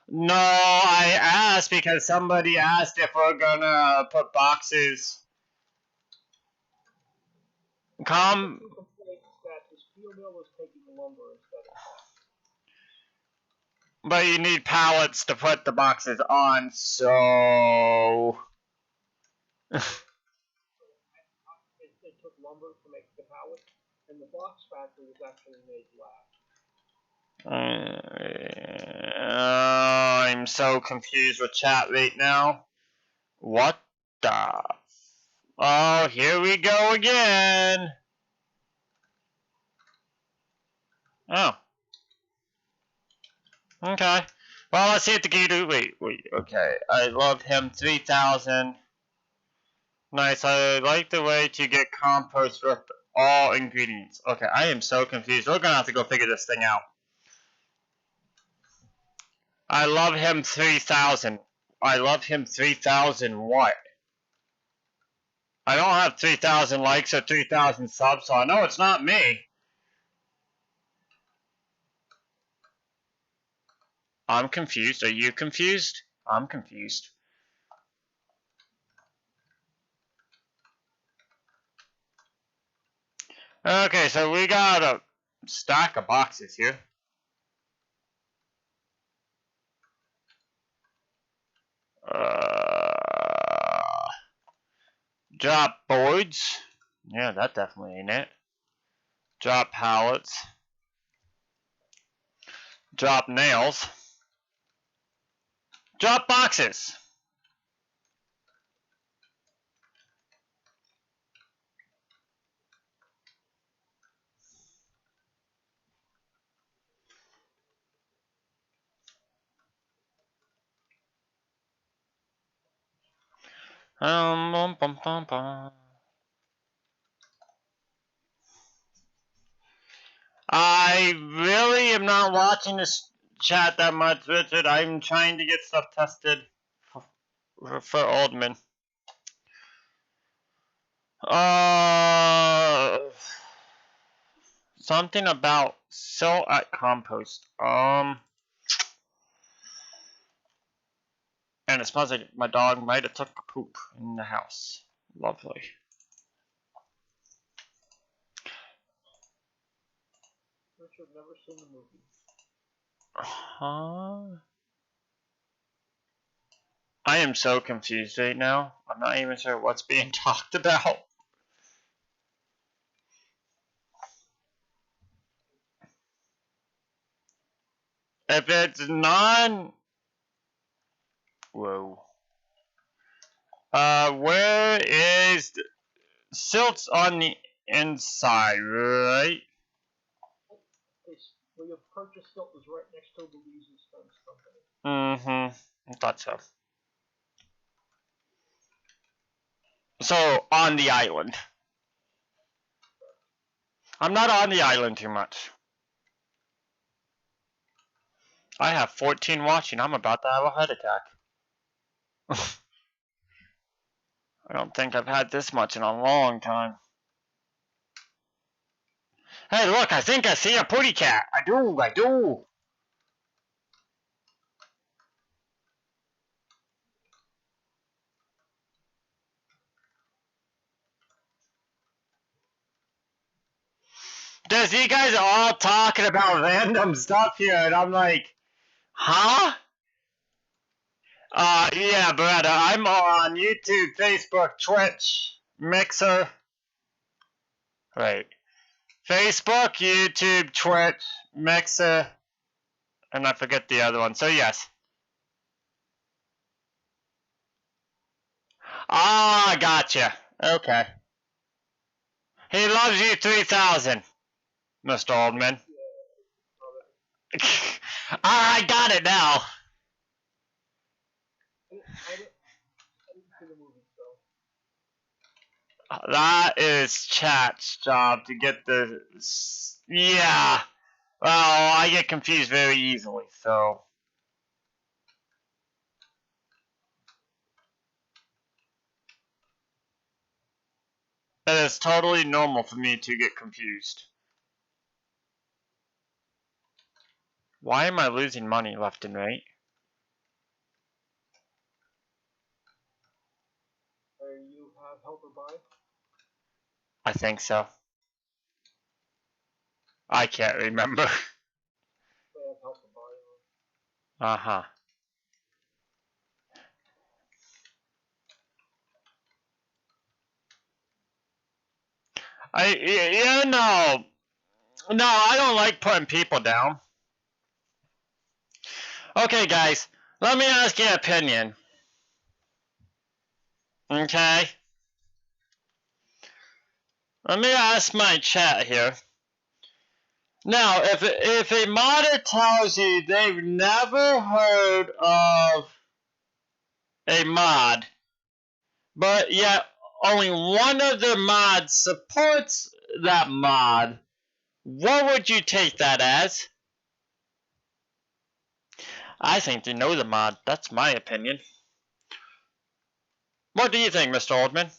No, I asked because somebody asked if we're gonna put boxes. Complaints that his steel mill is taking lumber instead of that. But you need pallets to put the boxes on, so... It took lumber to make the pallets, and the box factory was actually made last. I'm so confused with chat right now. What the... Oh, here we go again. Oh. Okay. Well, let's see if the gator... Wait. Okay. I love him. 3,000. Nice. I like the way to get compost with all ingredients. Okay, I am so confused. We're gonna have to go figure this thing out. I love him 3,000. I love him 3,000 what? I don't have 3,000 likes or 3,000 subs, so I know it's not me. I'm confused. Are you confused? I'm confused. Okay, so we got a stack of boxes here. Drop boards. Yeah, that definitely ain't it. Drop pallets. Drop nails. Drop boxes. Bum, bum, bum, bum. I really am not watching this chat that much, Richard. I'm trying to get stuff tested for Oldman. Something about sell at compost. And it smells like my dog might have took a poop in the house. Lovely. Richard, never seen the movie. Huh? I am so confused right now. I'm not even sure what's being talked about. If it's non... Whoa. Where is... Silt's on the inside, right? Where your purchase silt was right next to Louise's fence company. I thought so. So, on the island. I'm not on the island too much. I have 14 watching. I'm about to have a heart attack. I don't think I've had this much in a long time. Hey, look, I think I see a putty cat. I do. Because you guys are all talking about random stuff here, and I'm like, huh? Yeah, Beretta, I'm on YouTube, Facebook, Twitch, Mixer. Right. Facebook, YouTube, Twitch, Mixer, and I forget the other one. So, yes. Ah, gotcha. Okay. He loves you 3,000, Mr. Oldman. I got it now. I didn't see the movie, so. That is chat's job to get the... Yeah. Well, I get confused very easily, so... It is totally normal for me to get confused. Why am I losing money left and right? You have help or buy? I think so. I can't remember. They have help to buy on. Uh-huh. No, I don't like putting people down. Okay, guys, let me ask your opinion. Okay? Let me ask my chat here. Now, if a modder tells you they've never heard of a mod, but yet only one of their mods supports that mod, what would you take that as? I think they know the mod. That's my opinion. What do you think, Mr. Oldman?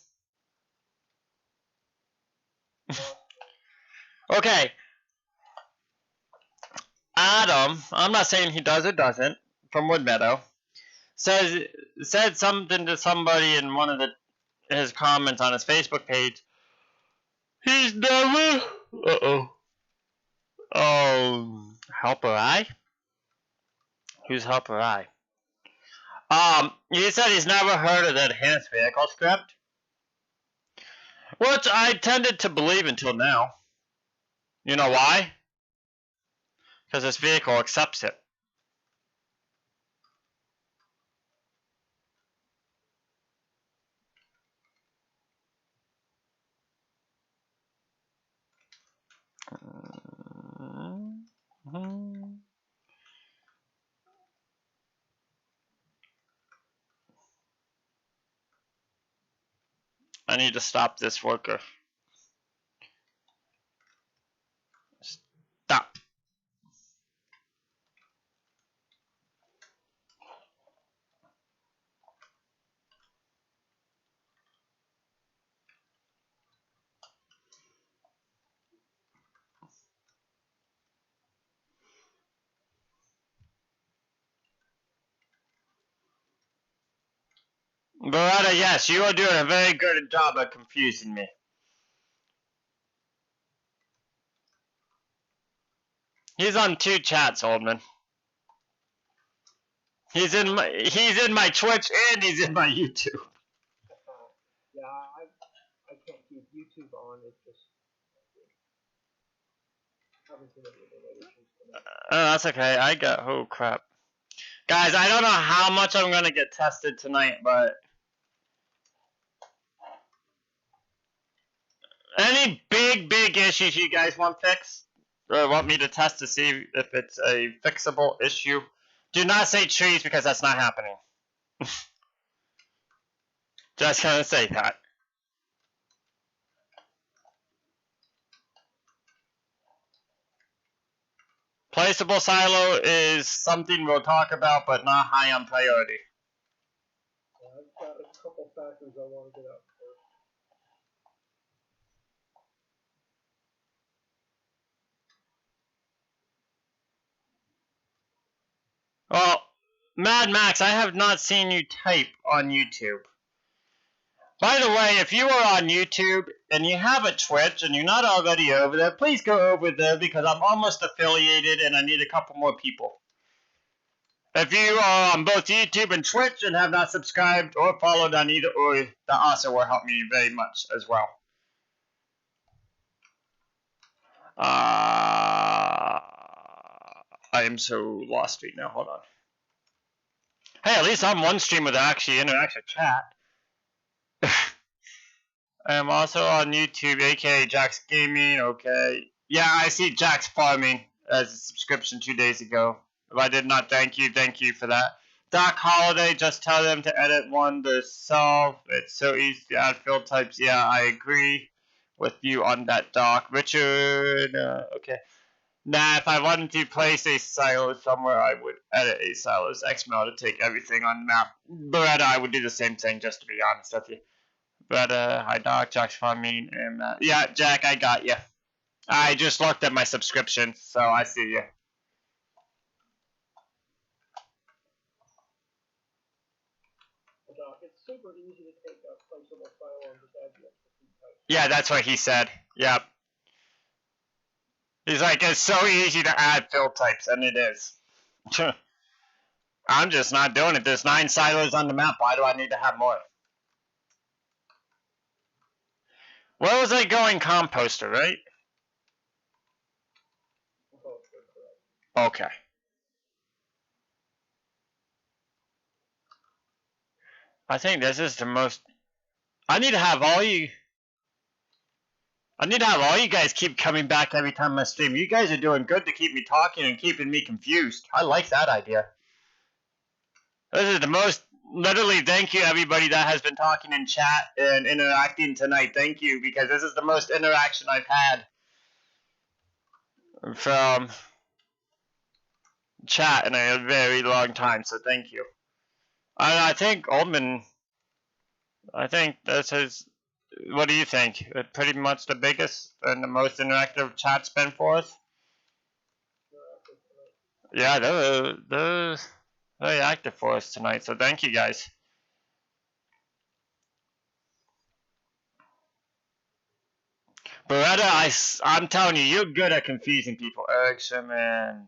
Okay, Adam, I'm not saying he does or doesn't, from Wood Meadow, said something to somebody in one of his comments on his Facebook page. He's never. Helper I? Who's Helper I? He said he's never heard of the enhanced vehicle script, which I tended to believe until now. You know why? Because this vehicle accepts it. I need to stop this worker. Stop. Beretta, yes, you are doing a very good job of confusing me. He's on 2 chats, Oldman. He's in my Twitch and he's in my YouTube. Yeah, I can't keep YouTube on. It's just haven't seen any of the later issues tonight. Oh, that's okay. Oh crap. Guys, I don't know how much I'm gonna get tested tonight, but any big issues you guys want fixed? Or want me to test to see if it's a fixable issue? Do not say trees because that's not happening. Just gonna say that. Placeable silo is something we'll talk about, but not high on priority. I've got a couple factors I want to get out first. Well, Mad Max, I have not seen you type on YouTube. By the way, if you are on YouTube and you have a Twitch and you're not already over there, please go over there because I'm almost affiliated and I need a couple more people. If you are on both YouTube and Twitch and have not subscribed or followed on either, or that also will help me very much as well. I am so lost right now. Hold on. Hey, at least I'm one stream with actually interactive chat. I am also on YouTube, aka Jack's Gaming. Okay. Yeah, I see Jack's Farming as a subscription 2 days ago. If I did not thank you for that. Doc Holiday, just tell them to edit one to solve. It's so easy to add field types. Yeah, I agree with you on that, Doc. Richard, okay. Nah, if I wanted to place a silo somewhere, I would edit a silo's XML to take everything on the map. But I would do the same thing, just to be honest with you. But, hi, Doc, Jack's Farming, and, yeah, Jack, I got you. I just looked at my subscription, so I see you. Doc, it's super easy to take a placeable file and just add the extra feed types. Yeah, that's what he said. Yep. He's like, it's so easy to add fill types, and it is. I'm just not doing it. There's 9 silos on the map. Why do I need to have more? Where was I going? Composter, right? Okay. I think this is the most... I need to have all you guys keep coming back every time I stream. You guys are doing good to keep me talking and keeping me confused. I like that idea. This is the most... Literally, thank you everybody that has been talking in chat and interacting tonight. Thank you, because this is the most interaction I've had from chat in a very long time, so thank you. And I think Oldman... I think this is... What do you think? Pretty much the biggest and the most interactive chat's been for us? Yeah, they're very active for us tonight, so thank you guys. Beretta, I'm telling you, you're good at confusing people. Erickson and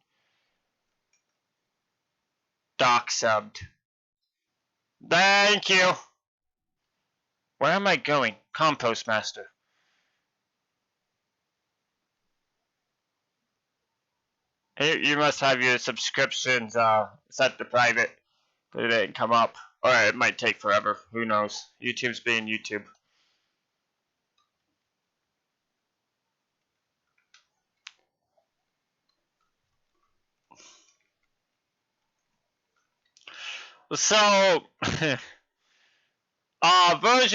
Doc subbed. Thank you. Where am I going? Compost Master. You must have your subscriptions set to private. But it didn't come up. Or it might take forever. Who knows? YouTube's being YouTube. So, version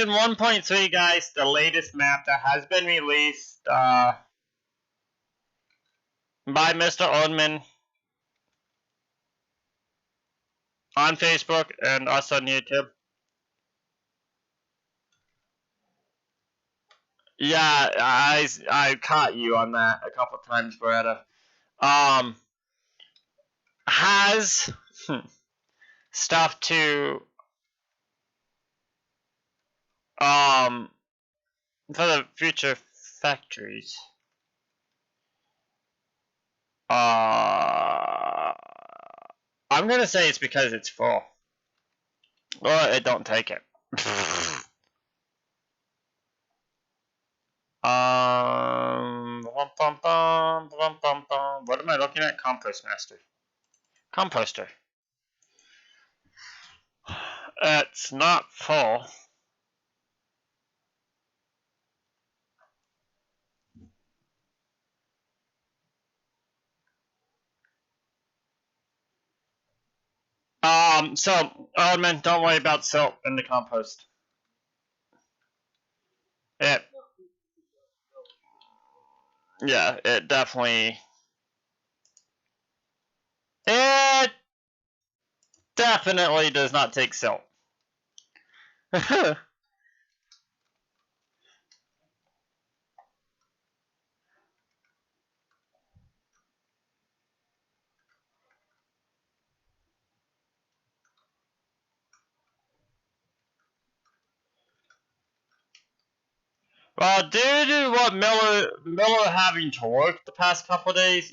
1.3, guys, the latest map that has been released by Mr. Oldman on Facebook and us on YouTube. Yeah, I caught you on that a couple times, Beretta. Has stuff to for the future factories. I'm gonna say it's because it's full. Well, it don't take it. What am I looking at? Compost Master. Composter. It's not full. So, Element, don't worry about silt in the compost. It definitely... It definitely does not take silt. Well, due to what Miller having to work the past couple days,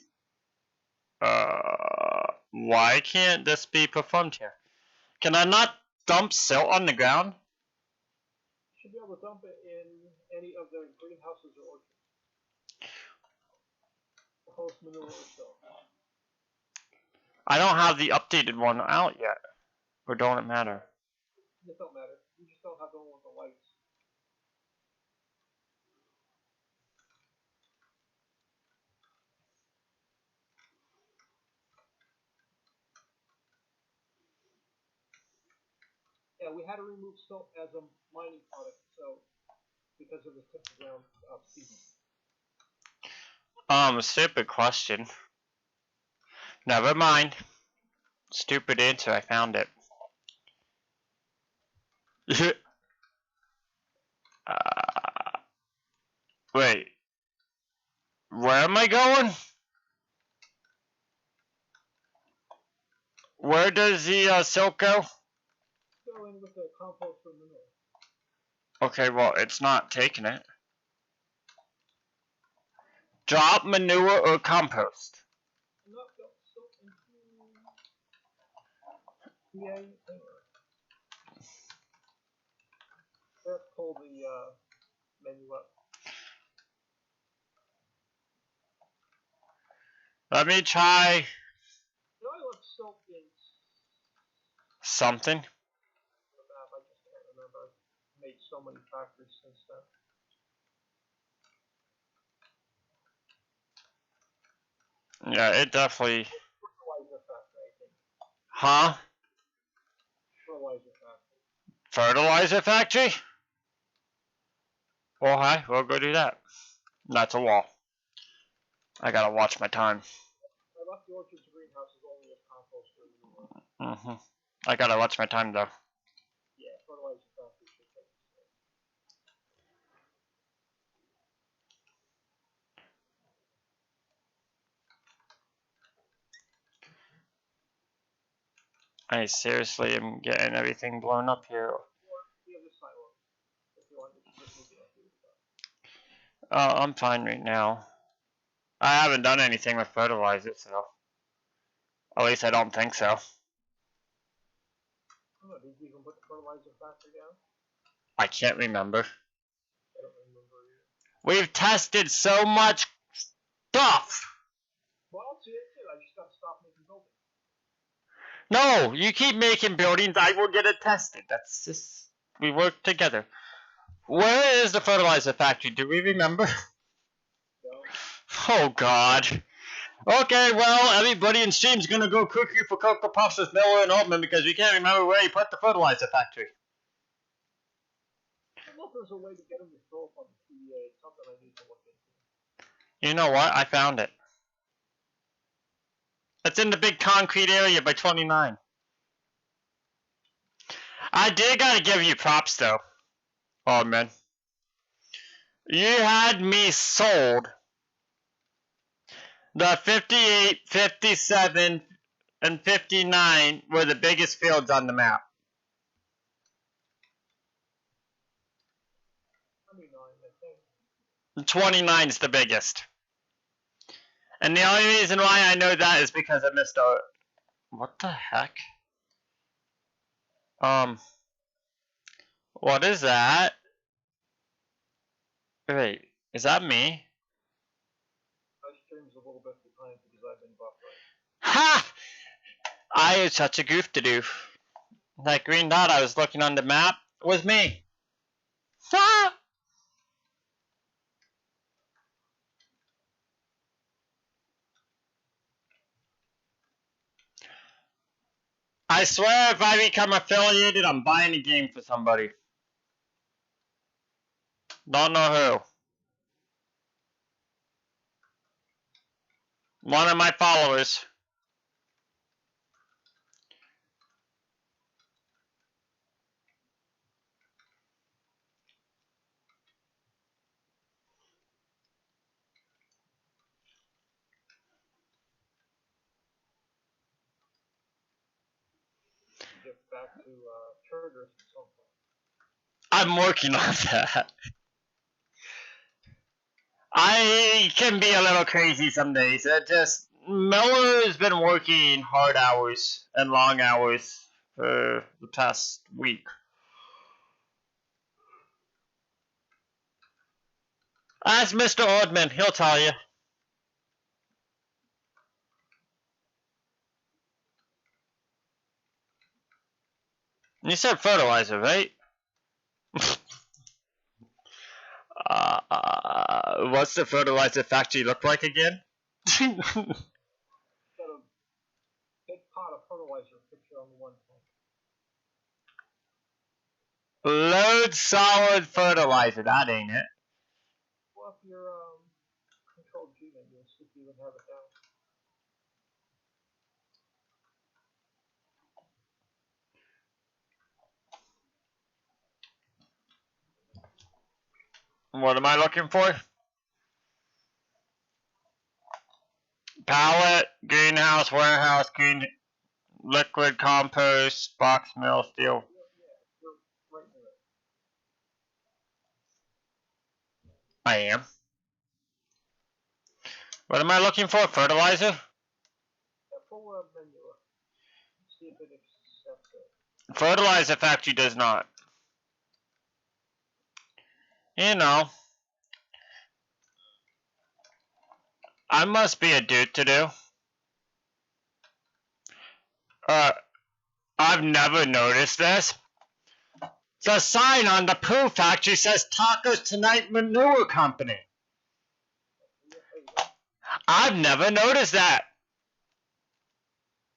why can't this be performed here? Can I not dump silt on the ground? You should be able to dump it in any of the greenhouses or orchards. Host manure or so. I don't have the updated one out yet. Or don't it matter? It don't matter. You just don't have the one with the lights. Yeah, we had to remove silt as a mining product, so because of the tip of ground season. A stupid question. Never mind. Stupid answer, I found it. Wait. Where am I going? Where does the silk go? Go in with the compost or manure. Okay, well, it's not taking it. Drop manure or compost. No, so into PA Hanger. Let's pull the menu up. Let me try No, I left soap in something. the map. I just can't remember. I've made so many factories since then. Yeah, it definitely. Fertilizer factory, I think. Huh? Fertilizer factory. Fertilizer factory? Well, hi, we'll go do that. That's a wall. I gotta watch my time. I left the orchards and greenhouses only as compost for the I gotta watch my time though. Yeah, fertilizer factory should take it. I seriously am getting everything blown up here. Or we have the silos. If you want to just move it up here. I'm fine right now. I haven't done anything with fertilizer, so. At least I don't think so. Oh, did you even put the fertilizer factory down? I can't remember. I don't remember either. We've tested so much stuff! Well, see, that's it. I just got to stop making buildings. No, you keep making buildings, I will get it tested. That's just. We work together. Where is the fertilizer factory? Do we remember? No. Oh god. Okay, well, everybody in stream's gonna go cookie for Cocoa Puffs with Miller and Altman because we can't remember where he put the fertilizer factory. I don't know if there's a way to get them to show up on the PDA. It's something I need to look into. You know what? I found it. It's in the big concrete area by 29. I did gotta give you props though. Oh man. You had me sold. The 58, 57, and 59 were the biggest fields on the map. 29, I think. 29 is the biggest. And the only reason why I know that is because I missed a... What the heck? What is that? Wait, is that me? My stream's a little bit behind because I've been buffering. Ha! I had such a goof to do. That green dot I was looking on the map was me. Ha! I swear if I become affiliated, I'm buying a game for somebody. Don't know who. One of my followers. Get back to triggers at some point. I'm working on that. I can be a little crazy some days. It just Miller has been working hard hours and long hours for the past week. Ask Mr. Ordman, he'll tell you. You said fertilizer, right? What's the fertilizer factory look like again? Got a big pot of fertilizer picture on the one thing. Load solid fertilizer, that ain't it. Well, if you're control G menu, you'll see if you even have it down. What am I looking for? Pallet, greenhouse, warehouse, liquid compost, box mill, steel. Yeah, you're right there. I am. What am I looking for? Fertilizer? Full manure. See if it accepts it. Fertilizer factory does not. You know. I must be a dude to do. I've never noticed this. The sign on the poo factory says Tacos Tonight Manure Company. I've never noticed that.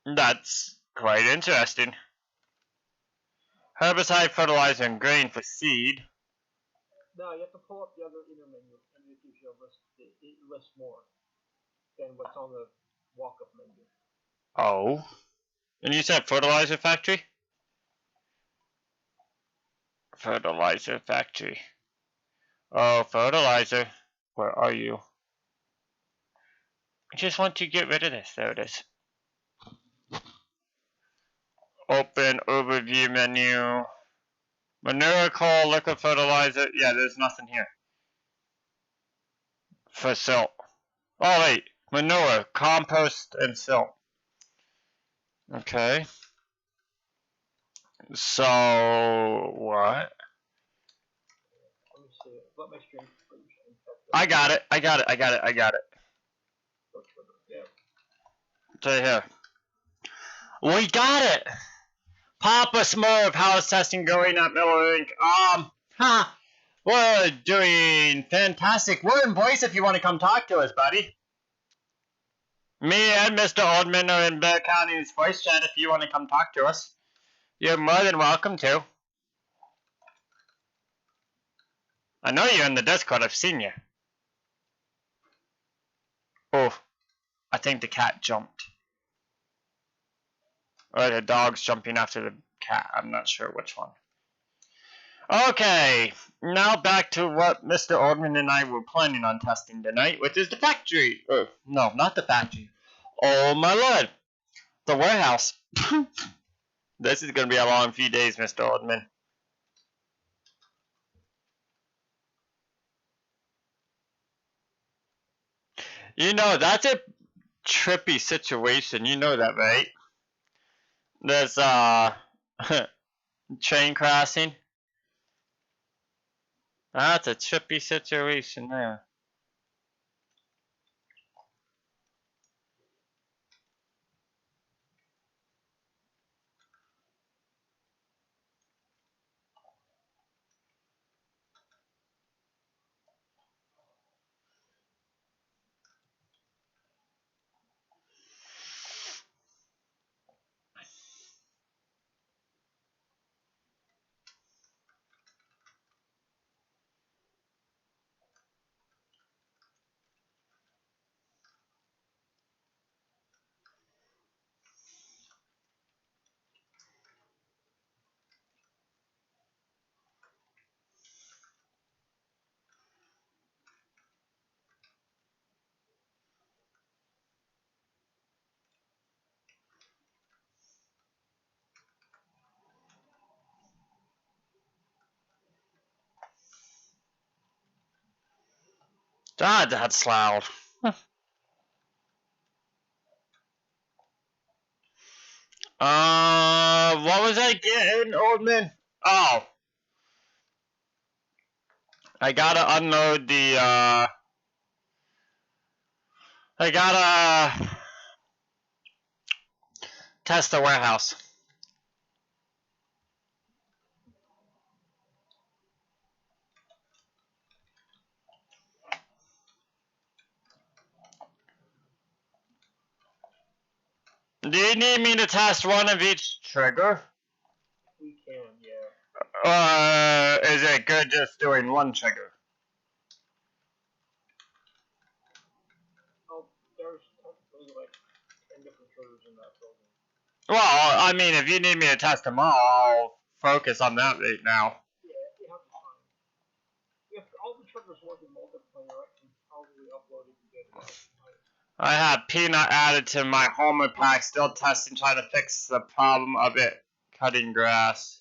That's quite interesting. Herbicide, fertilizer, and grain for seed. No, you have to pull up the other inner menu, and it gives you a list. It lists more than what's on the walk-up menu. Oh. And you said fertilizer factory? Fertilizer factory. Oh, fertilizer. Where are you? I just want to get rid of this. There it is. Open overview menu. Manure, coal, liquid fertilizer. Yeah, there's nothing here. For silt. Oh, wait. Manure, compost, and silt. Okay. So, what? Let me see. Let my stream. I got it. Yeah. It's right here. We got it! Papa Smurf, house testing going at Miller Inc. We're doing fantastic. We're in voice if you want to come talk to us, buddy. Me and Mr. Oldman are in Bear County's voice chat if you want to come talk to us. You're more than welcome to. I know you're in the Discord, I've seen you. Oh, I think the cat jumped. Or the dog's jumping after the cat, I'm not sure which one. Okay, now back to what Mr. Oldman and I were planning on testing tonight, which is the factory. No, not the factory. Oh my lord, the warehouse. This is going to be a long few days, Mr. Oldman. You know, that's a trippy situation. You know that, right? There's, train crossing. That's a trippy situation there. God, that's loud. What was I getting, Oldman? Oh. I gotta unload the, I gotta test the warehouse. Do you need me to test one of each trigger? We can, yeah. Is it good just doing one trigger? Oh, there's technically like 10 different triggers in that building. Well, I mean, if you need me to test them all, I'll focus on that right now. Yeah, you have time. If all the triggers work in multiplayer, I can probably upload it and get it out tonight. I have Peanut added to my Homer pack, still testing, trying to fix the problem of it cutting grass.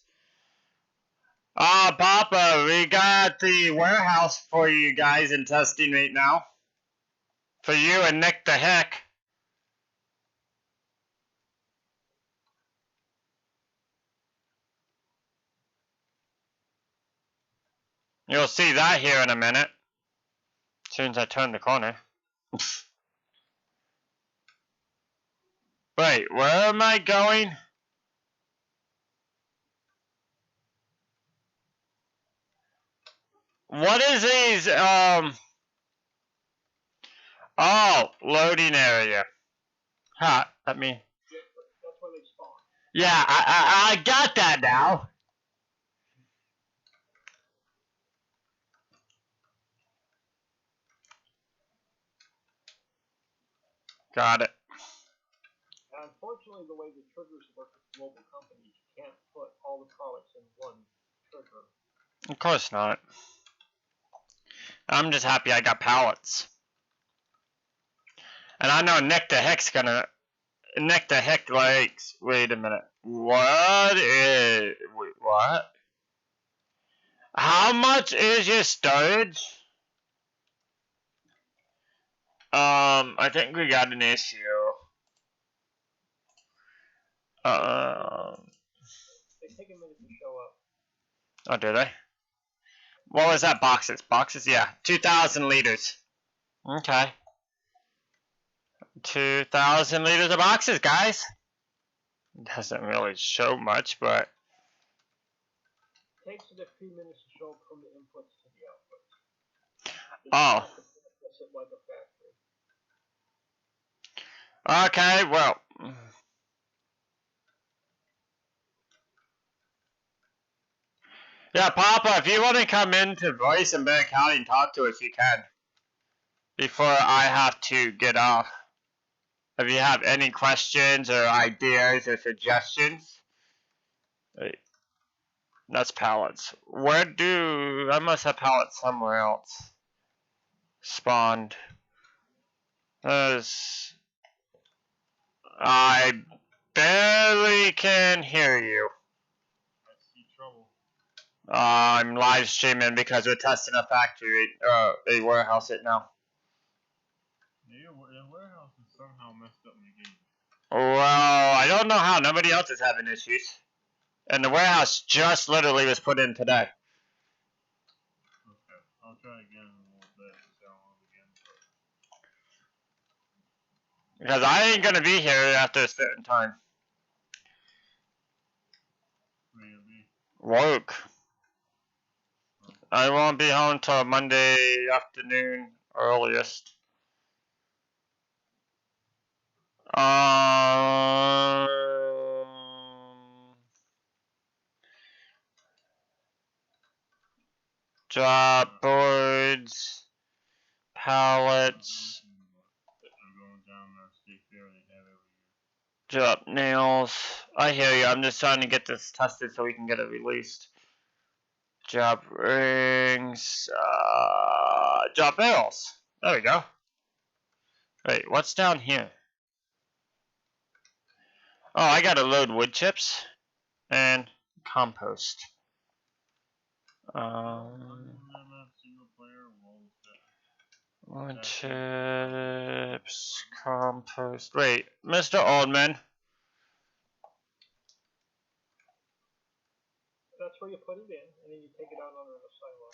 Papa, we got the warehouse for you guys in testing right now. For you and Nick the Heck. You'll see that here in a minute. As soon as I turn the corner. Wait, where am I going? What is these, oh, loading area. Huh, I mean. That's where they spawn. Yeah, I got that now. Got it. Unfortunately, the way the triggers work with global companies, you can't put all the products in one trigger. Of course not. I'm just happy I got pallets. And I know Nick the Heck's gonna... Nick the Heck likes... Wait a minute. What is... Wait, what? How much is your storage? I think we got an issue. They take a minute to show up. Oh, do they? What was that? Boxes. Boxes? Yeah. 2,000 liters. Okay. 2,000 liters of boxes, guys. Doesn't really show much, but... It takes it a few minutes to show up from the inputs to the outputs. Oh. Process it like a factory. Okay, well... Yeah, Papa, if you want to come into Voice and Bear County and talk to us, you can. Before I have to get off. If you have any questions or ideas or suggestions. Wait. That's pallets. Where do... I must have pallets somewhere else. Spawned. I barely can hear you. I see trouble. I'm live streaming because we're testing a factory, a warehouse it now. Yeah, the warehouse is somehow messed up in the game. Well, I don't know how. Nobody else is having issues. And the warehouse just literally was put in today. Okay, I'll try again in a little bit. Because I ain't gonna be here after a certain time. Work. I won't be home till Monday afternoon earliest. Drop boards, pallets, drop nails. I hear you. I'm just trying to get this tested so we can get it released. Drop rings, drop barrels. There we go. Wait, what's down here? Oh, I gotta load wood chips and compost. Wood chips, compost. Wait, Mr. Oldman. That's where you put it in, and then you take it out onto the silo.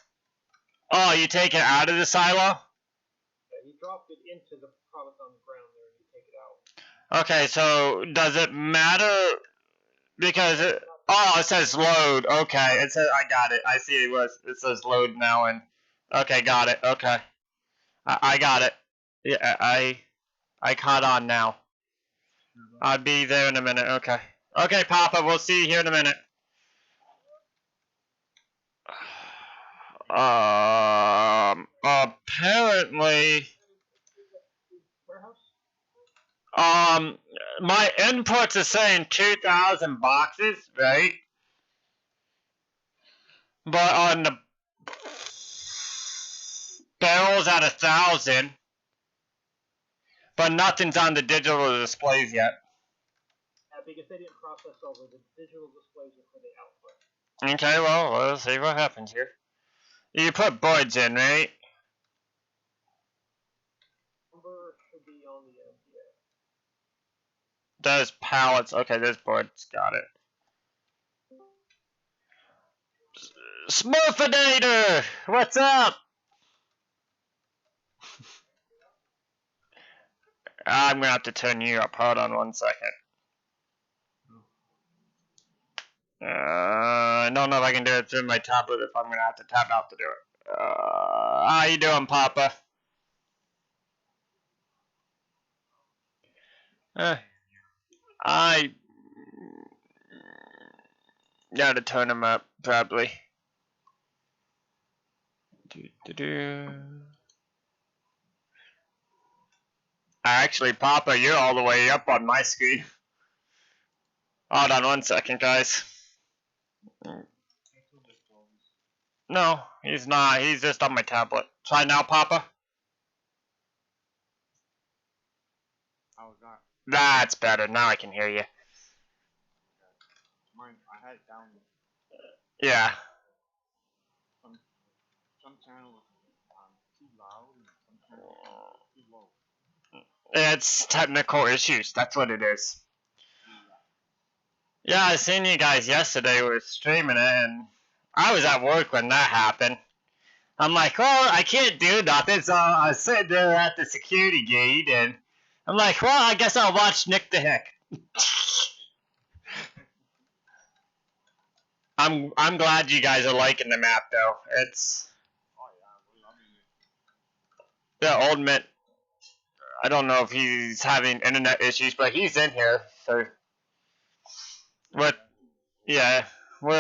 Oh, you take it out of the silo? Yeah, you dropped it into the product on the ground there, and you take it out. Okay, so does it matter? Because it, oh, it says load. Okay, it says I got it. I see it says load now, and okay, got it. Okay, I got it. Yeah, I caught on now. I'll be there in a minute. Okay. Okay, Papa, we'll see you here in a minute. Apparently, my inputs are saying 2,000 boxes, right? But on the barrels at 1,000, but nothing's on the digital displays yet. Yeah, because they didn't process over the digital displays are for the output. Okay, well, let's see what happens here. You put boards in, right? Number on the end, yeah. There's pallets. Okay, there's boards. Got it. Smurfinator! What's up? I'm gonna have to turn you up. Hold on 1 second. I don't know if I can do it through my tablet if I'm gonna have to tab out to do it. How you doing, Papa? I gotta turn him up, probably. Actually, Papa, you're all the way up on my screen. Hold on 1 second, guys. No, he's not. He's just on my tablet. Try now, Papa. How's that? That's better. Now I can hear you. Mine, I had it down. Yeah. Some channels too loud and some channels too low. It's technical issues. That's what it is. Yeah, I seen you guys yesterday were streaming it, and I was at work when that happened. I'm like, well, I can't do nothing, so I was sitting there at the security gate, and I'm like, well, I guess I'll watch Nick the Heck. I'm glad you guys are liking the map, though. It's Oh yeah, we're loving it. the old Mitt. I don't know if he's having internet issues, but he's in here, so we're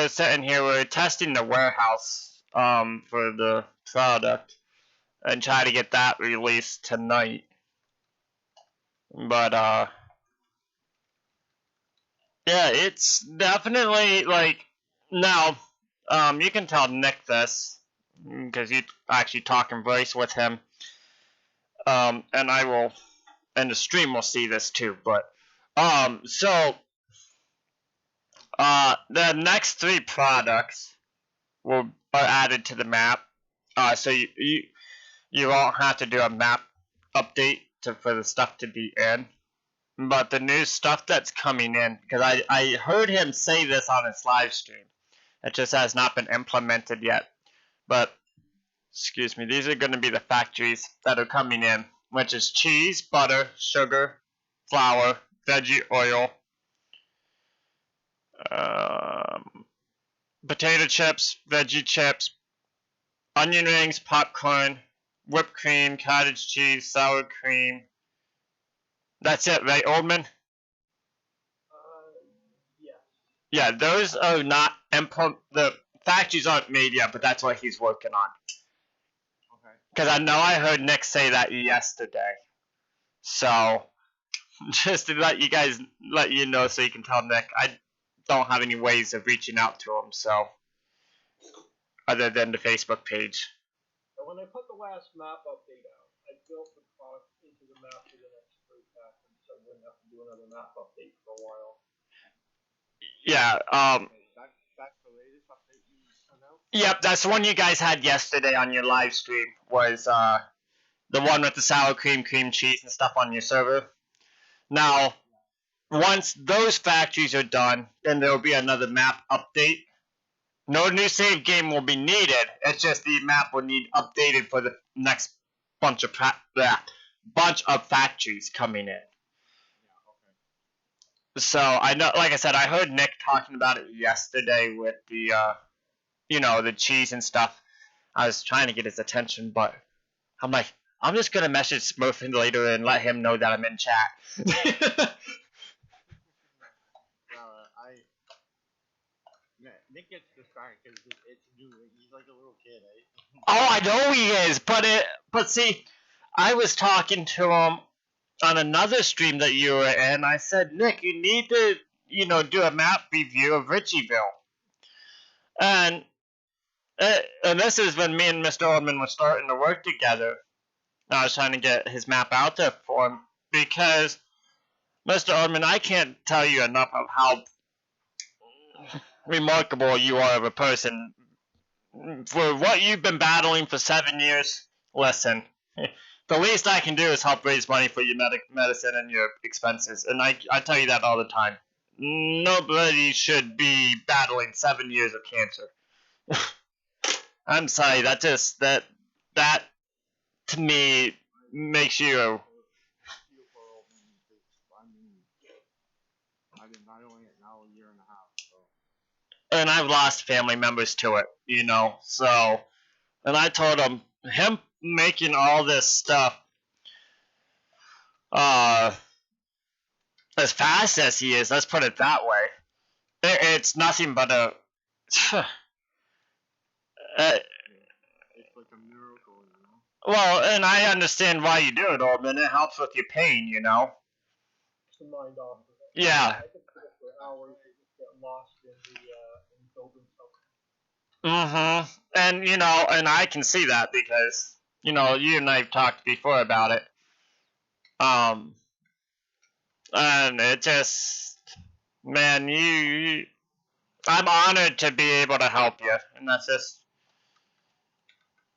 sitting here. We're testing the warehouse for the product and try to get that released tonight. But yeah, it's definitely like now. You can tell Nick this because you actually talk and voice with him. And I will, and the stream will see this too. But so the next 3 products are added to the map. So you won't have to do a map update for the stuff to be in. But the new stuff that's coming in, because I heard him say this on his live stream. It just has not been implemented yet. But, excuse me, these are going to be the factories that are coming in, which is cheese, butter, sugar, flour, veggie oil, potato chips, veggie chips, onion rings, popcorn, whipped cream, cottage cheese, sour cream. That's it, right, Oldman? Yes. Yeah, those are not the factories aren't made yet, but that's what he's working on. Okay. Because I know I heard Nick say that yesterday. So, just to let you know so you can tell Nick, I don't have any ways of reaching out to him, so, other than the Facebook page. And when I put the last map update out, I built the product into the map for the next 3 packs, so I wouldn't have to do another map update for a while. Yeah, That's the latest update you announced? Yep, that's the one you guys had yesterday on your live stream, was, the one with the sour cream, cream cheese, and stuff on your server. Now, once those factories are done, then there will be another map update. No new save game will be needed. It's just the map will need updated for the next bunch of factories coming in. Yeah, okay. So I know, like I said, I heard Nick talking about it yesterday with the, the cheese and stuff. I was trying to get his attention, but I'm like, I'm just gonna message Smurfin later and let him know that I'm in chat. Nick gets distracted because it's new. He's like a little kid, eh? Oh, I know he is, but see, I was talking to him on another stream that you were in. I said, Nick, you need to, do a map review of Ricciville. And this is when me and Mr. Oldman were starting to work together. I was trying to get his map out there for him because, Mr. Oldman, I can't tell you enough of how remarkable you are of a person. For what you've been battling for 7 years, listen, the least I can do is help raise money for your medicine and your expenses. And I tell you that all the time. Nobody should be battling 7 years of cancer. I'm sorry, that to me makes you. feel for old man because I've been battling it now a year and a half. So And I've lost family members to it, you know. So, and I told him making all this stuff, as fast as he is, let's put it that way. It's nothing but a. it's like a miracle, you know. Well, and I understand why you do it, Oldman. It helps with your pain, you know. It's the mind off of it. Yeah. I could sit it for hours and just get lost in the building something. And and I can see that because you and I've talked before about it. And it just, man, I'm honored to be able to help you, and that's just.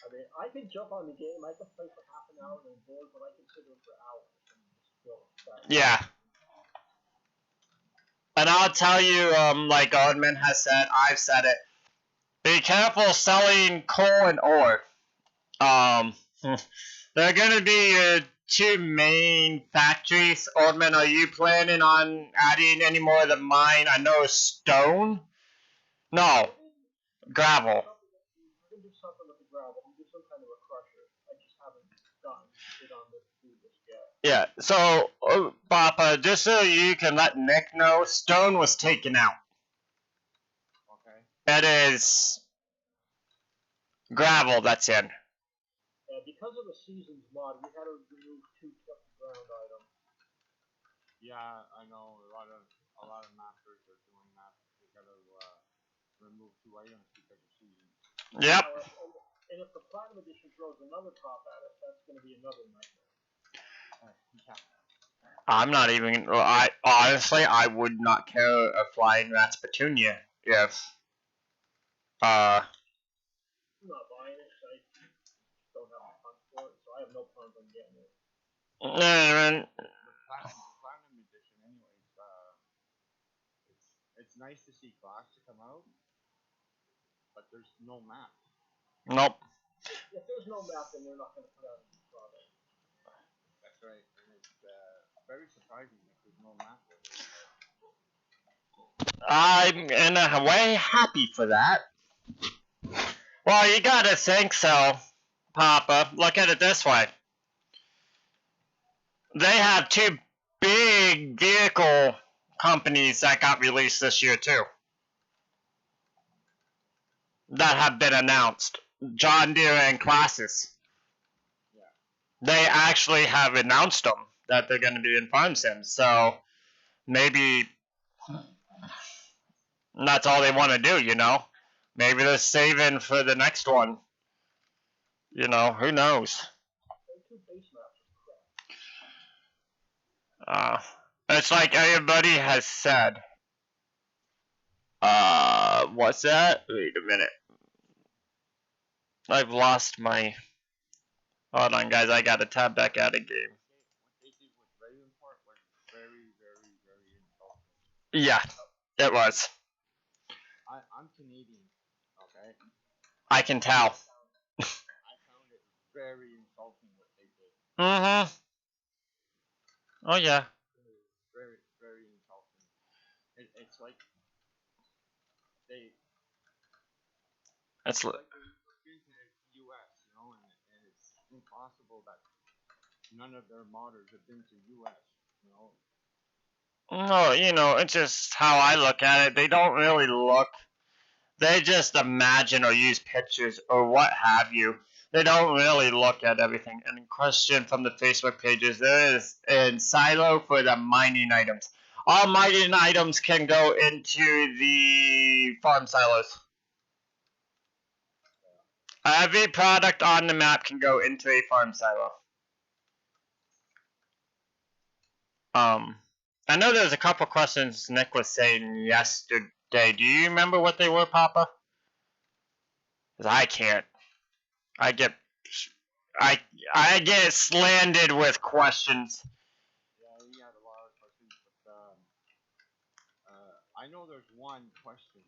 I mean, I could jump on the game, I could play for half an hour and bored, but I could sit there for hours and just feel that. Yeah. And I'll tell you, like Oldman has said, I've said it. Be careful selling coal and ore. There are going to be your two main factories. Oldman, are you planning on adding any more of the mine? I know stone. No, gravel. We're going to do something with the gravel. We'll do some kind of a crusher. I just haven't gotten it on this do this yet. Yeah, so, Papa, just so you can let Nick know, stone was taken out. Okay. It is gravel that's in. Because of the seasons mod, we had to remove 2 ground items. Yeah, I know a lot of masters are doing that. They gotta remove 2 items because of seasons. Yep. And if the Platinum Edition throws another top at us, that's going to be another nightmare. Yeah. I'm not even. Honestly, I would not care a flying rat's petunia if. I'm not buying it. I don't have a fund for it, so I have no plans on getting it. The Platinum Edition, anyways. It's nice to see class to come out, but there's no map. Nope. If there's no map, then they're not going to put out a new product. That's right, and it's very surprising that there's no map with it. I'm in a way happy for that. Well, you gotta think so, Papa. Look at it this way. They have 2 big vehicle companies that got released this year, too. That have been announced. John Deere and Classes. Yeah. They actually have announced them that they're going to be in farm sims. So maybe that's all they want to do, you know? Maybe they're saving for the next one. You know, who knows? It's like everybody has said. What's that? Wait a minute. I've lost my. Hold on, guys. I gotta tab back out of game. What they did with Ravenport was very, very, very insulting. Yeah, it was. I'm Canadian, okay? I can tell. I found it very insulting what they did. Oh yeah. Very, very insulting. It's like they. It's like they've been to the U.S., you know, and it's impossible that none of their modders have been to U.S., you know. no, it's just how I look at it. They don't really look. They just imagine or use pictures or what have you. They don't really look at everything. And a question from the Facebook pages, there is a silo for the mining items. All mining items can go into the farm silos. Every product on the map can go into a farm silo. I know there's a couple questions Nick was saying yesterday. Do you remember what they were, Papa? Because I can't. I get slandered with questions. Yeah, he had a lot of questions, but I know there's one question.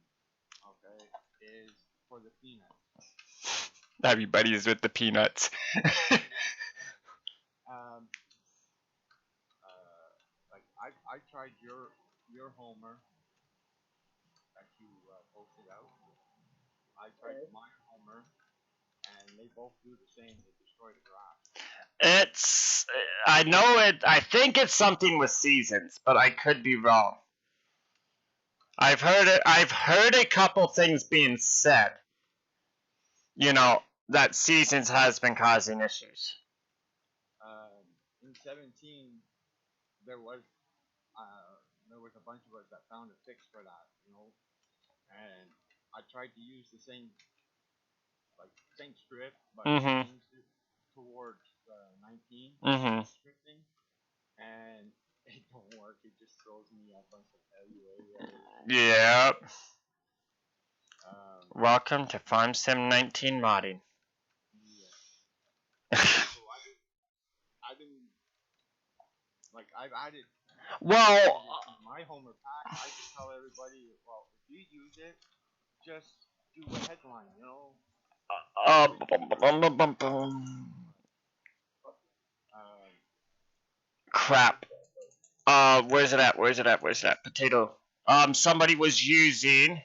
Okay, is for the peanuts. Everybody is with the peanuts. Um, like I tried your Homer that you posted out. I tried Okay. my Homer, and they both do the same. They destroy the grass. It's I know it. I think it's something with seasons, but I could be wrong. I've heard it. I've heard a couple things being said. You know that seasons has been causing issues. In 17, there was a bunch of us that found a fix for that, and I tried to use the same strip, but Mhm. changed it towards 19 Mhm. scripting, and it don't work. It just throws me a bunch of LUA errors. Yep. Um, Welcome to FiveM 19 modding. yeah. So I've been I've added Well, my Homer pack. I just tell everybody, well, if you use it, just do a headline, bum, bum, bum, bum. Um, Crap. Where's it at? Where's it at? Where's that potato? Somebody was using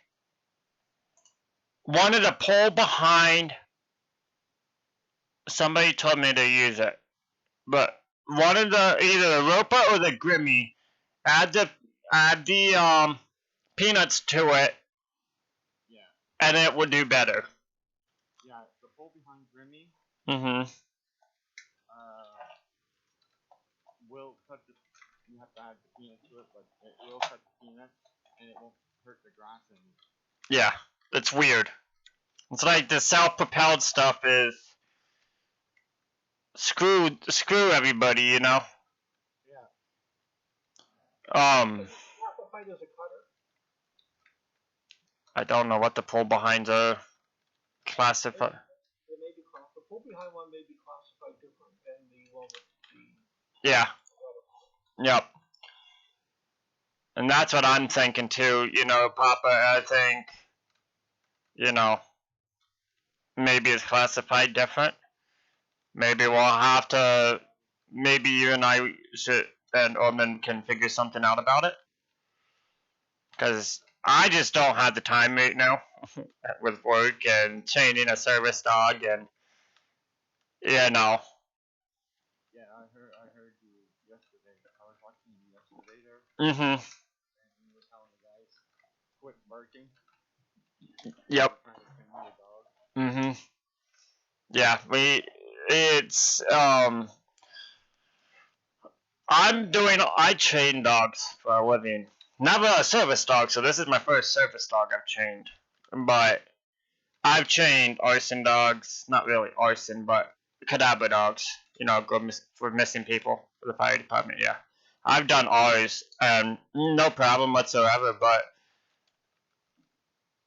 wanted to pull behind. Somebody told me to use it, but wanted the either the Ropa or the Grimmy. Add the peanuts to it, yeah, and it would do better. yeah. The pull behind Grimmy Mhm. will cut the. You have to add the peanuts to it, but it will cut the peanuts, and it won't hurt the grass any. Yeah, it's weird. It's like the self-propelled stuff is screw everybody, you know. Yeah. Classified as a cutter. I don't know what the pull behinds are classified. It may be the pull behind one may be classified different than the one with the. Yeah. Yep. And that's what I'm thinking too, you know, Papa. I think, you know, maybe it's classified different. Maybe we'll have to. Maybe you and I should, and Orman can figure something out about it. Because I just don't have the time right now with work and training a service dog and, you know. Yeah, I heard you yesterday. I was watching you yesterday there, Mhm. and you were telling the guys quit barking. Yep. Trying to train your dog. Mhm. Yeah, it's I train dogs for a living. Never a service dog, so this is my first service dog I've trained. But I've trained arson dogs, not really arson, but cadaver dogs. You know, for missing people for the fire department. Yeah, I've done ours, and no problem whatsoever. But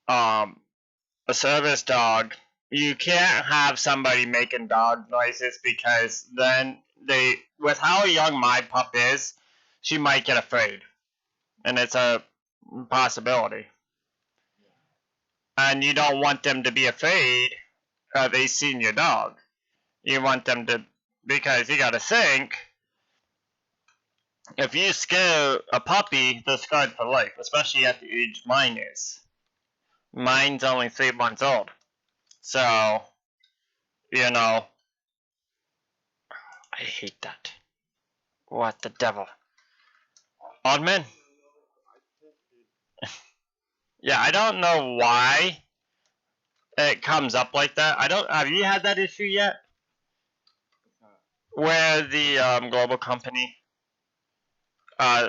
a service dog, you can't have somebody making dog noises because then with how young my pup is, she might get afraid, and it's a possibility. And you don't want them to be afraid of a senior dog. You want them to, because you gotta think, if you scare a puppy, they're scarred for life, especially at the age mine is. Mine's only 3 months old. So, you know, I hate that. What the devil? Oddman? Yeah, I don't know why it comes up like that. Have you had that issue yet? Where the global company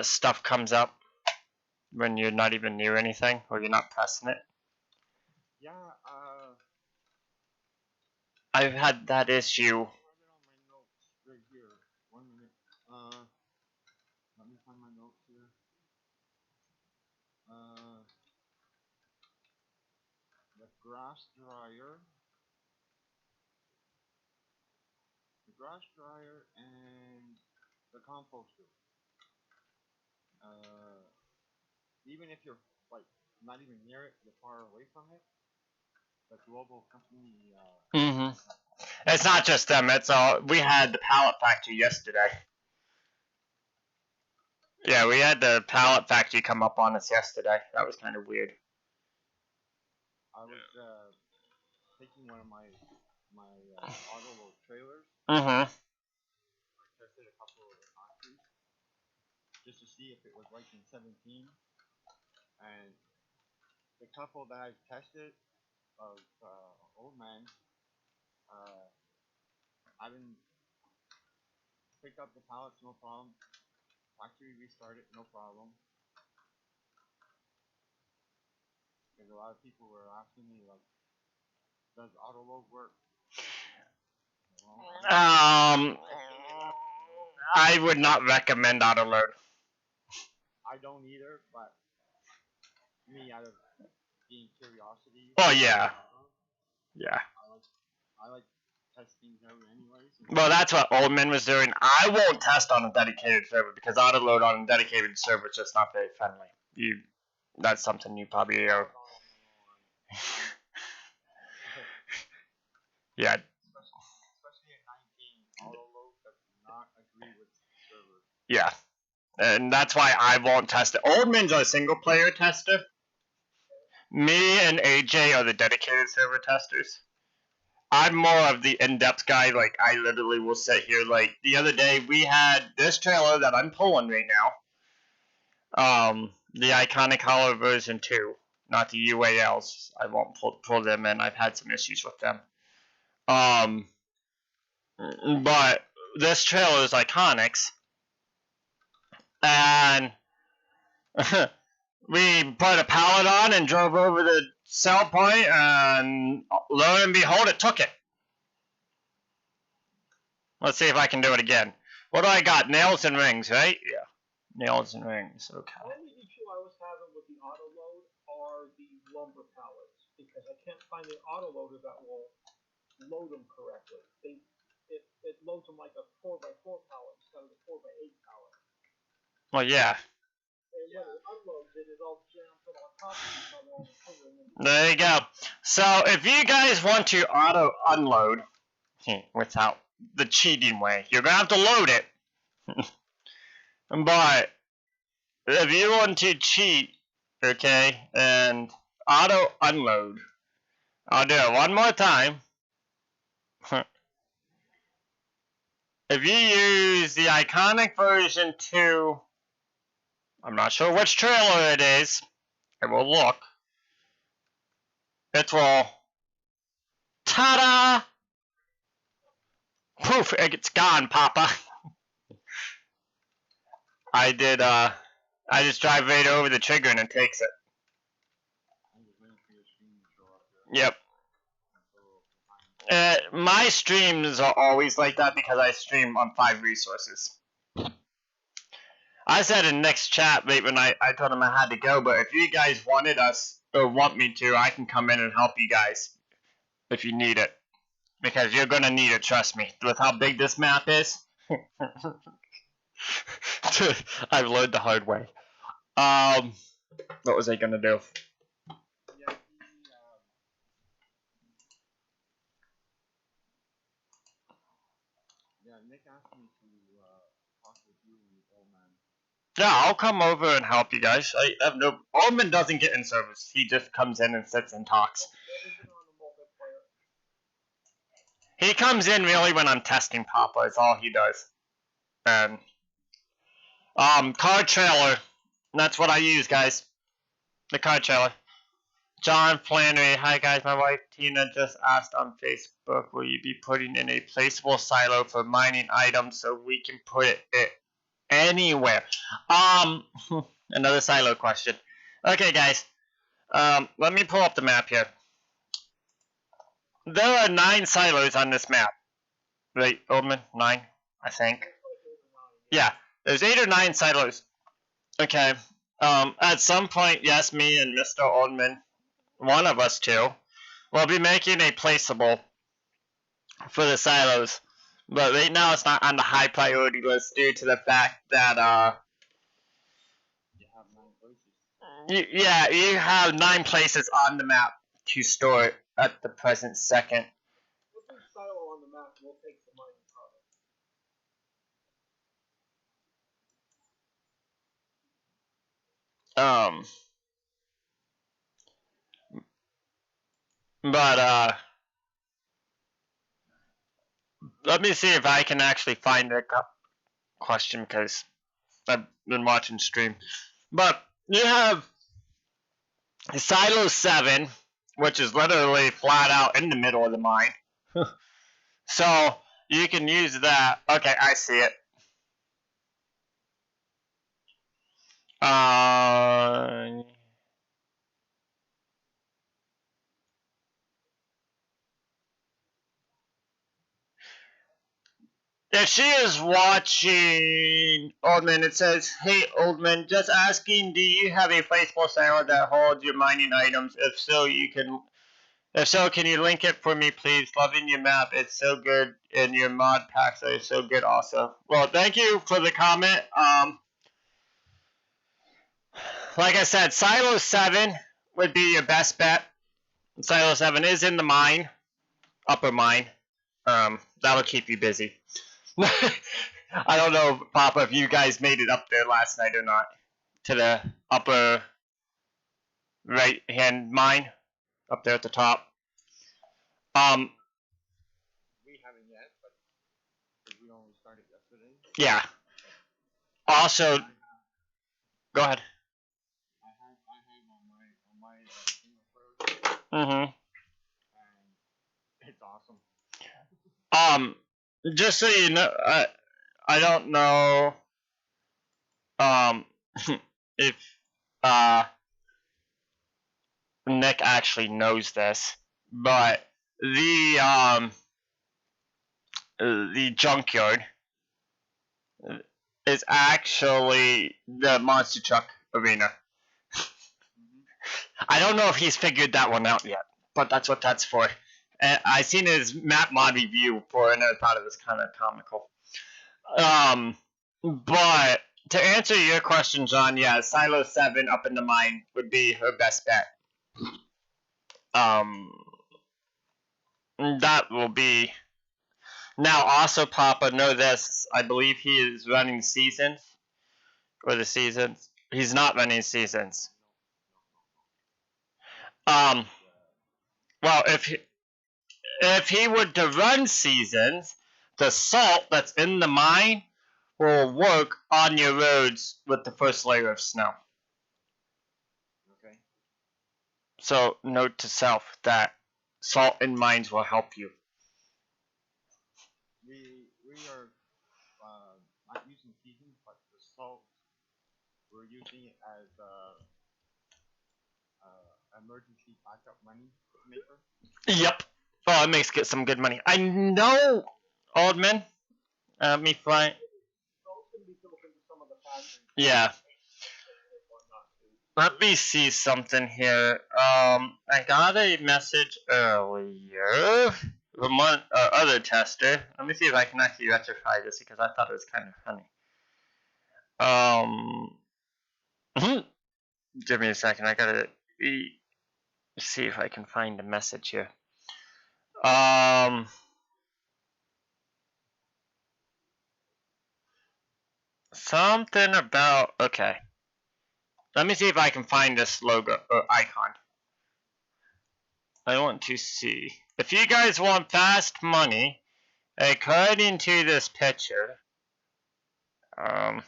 stuff comes up when you're not even near anything or you're not pressing it? Yeah, I've had that issue. I have it on my notes right here. 1 minute. Let me find my notes here. The grass dryer. grass dryer and the composter. Even if you're like not even near it, you're far away from it. The global company. Mm-hmm. It's not just them. It's we had the pallet factory yesterday. Yeah, we had the pallet factory come up on us yesterday. That was kind of weird. I was taking one of my auto load trailers. Mm-hmm. I tested a couple of the concrete just to see if it was like in 17. And the couple that I've tested of old man, I didn't pick up the pallets, no problem. Factory restarted, no problem. Because a lot of people were asking me like, does auto load work? Well, I would not recommend auto load. I don't either, but me out of being curiosity. Oh yeah. Yeah. I like testing server anyways. Well, that's what Oldman was doing. I won't test on a dedicated server because auto load on a dedicated server is just not very friendly. That's something you probably are. Yeah. Especially at 19, auto load does not agree with servers. Yeah. And that's why I won't test it. Oldman's a single player tester. Me and AJ are the dedicated server testers. I'm more of the in-depth guy. Like, I literally will sit here. Like, the other day, we had this trailer that I'm pulling right now. The Iconic Hollow version 2. Not the UALs. I won't pull them in. I've had some issues with them. But this trailer is Iconics. And we put a pallet on and drove over the sell point, and lo and behold, it took it. Let's see if I can do it again. What do I got? Nails and rings, right? Yeah. Nails and rings, okay. The only issue I was having with the auto load are the lumber pallets, because I can't find an auto loader that will load them correctly. It loads them like a 4x4 pallet instead of a 4x8 pallet. Well, yeah. And when it unloads it, it all jams it on top of each other on the finger. There you go. So if you guys want to auto unload without the cheating way, you're gonna have to load it. But if you want to cheat, okay, and auto unload, I'll do it one more time. If you use the Iconic version 2, I'm not sure which trailer it is. I will look. It will. Ta-da! Poof! It's gone, Papa. I just drive right over the trigger and it takes it. Yep. My streams are always like that because I stream on 5 resources. I said in next chat right when I told him I had to go, but if you guys wanted us or want me to, I can come in and help you guys if you need it. Because you're gonna need it, trust me. With how big this map is. I've learned the hard way. What was I gonna do? Yeah, Nick asked me to talk with you, old man. Yeah, I'll come over and help you guys. I have no. Oldman doesn't get in service. He just comes in and sits and talks. He comes in really when I'm testing Papa. Is all he does. And car trailer. That's what I use, guys. The car trailer. John Flannery. Hi guys, my wife Tina just asked on Facebook, will you be putting in a placeable silo for mining items so we can put it anywhere? Another silo question. Okay, guys. Let me pull up the map here. There are 9 silos on this map. Right, Oldman? 9, I think. Yeah, there's 8 or 9 silos. Okay. At some point, yes, me and Mr. Oldman, one of us two, will be making a placeable for the silos. But right now it's not on the high priority list due to the fact that You have 9 places. you have 9 places on the map to store it at the present second. We'll do silo on the map and we'll take the mining product. But let me see if I can actually find the question because I've been watching stream. But you have Silo 7, which is literally flat out in the middle of the mine. So you can use that. Okay, I see it. If she is watching Oldman, it says, "Hey Oldman, just asking, do you have a placeable silo that holds your mining items? If so, can you link it for me, please? Loving your map, it's so good, and your mod packs are so good, also." Well, thank you for the comment. Like I said, Silo 7 would be your best bet. Silo 7 is in the mine, upper mine. That'll keep you busy. I don't know, Papa, if you guys made it up there last night or not. To the upper right hand mine, up there at the top. We haven't yet, but because we only started yesterday. Yeah. Also, go ahead. I have on my single player. Mm-hmm. And it's awesome. Just so you know, I don't know, if, Nick actually knows this, but the junkyard is actually the monster truck arena. I don't know if he's figured that one out yet, but that's what that's for. And I seen his map mod review for it, and I thought it was kind of comical. But to answer your question, John, yeah, Silo 7 up in the mine would be her best bet. That will be. Now, also, Papa, know this. I believe he is running seasons. Or the seasons. He's not running seasons. Well, if he were to run seasons, the salt that's in the mine will work on your roads with the first layer of snow. Okay. So, note to self that salt in mines will help you. We are not using seasons, but the salt we're using it as emergency backup money maker. Yep. Oh, it makes some good money. I know, Oldman. Me fly. Yeah. Let me see something here. I got a message earlier from one other tester. Let me see if I can actually rectify this because I thought it was kind of funny. Give me a second. I gotta see if I can find the message here. Something about, okay. Let me see if I can find this logo or icon. I want to see. If you guys want fast money, according to this picture, no,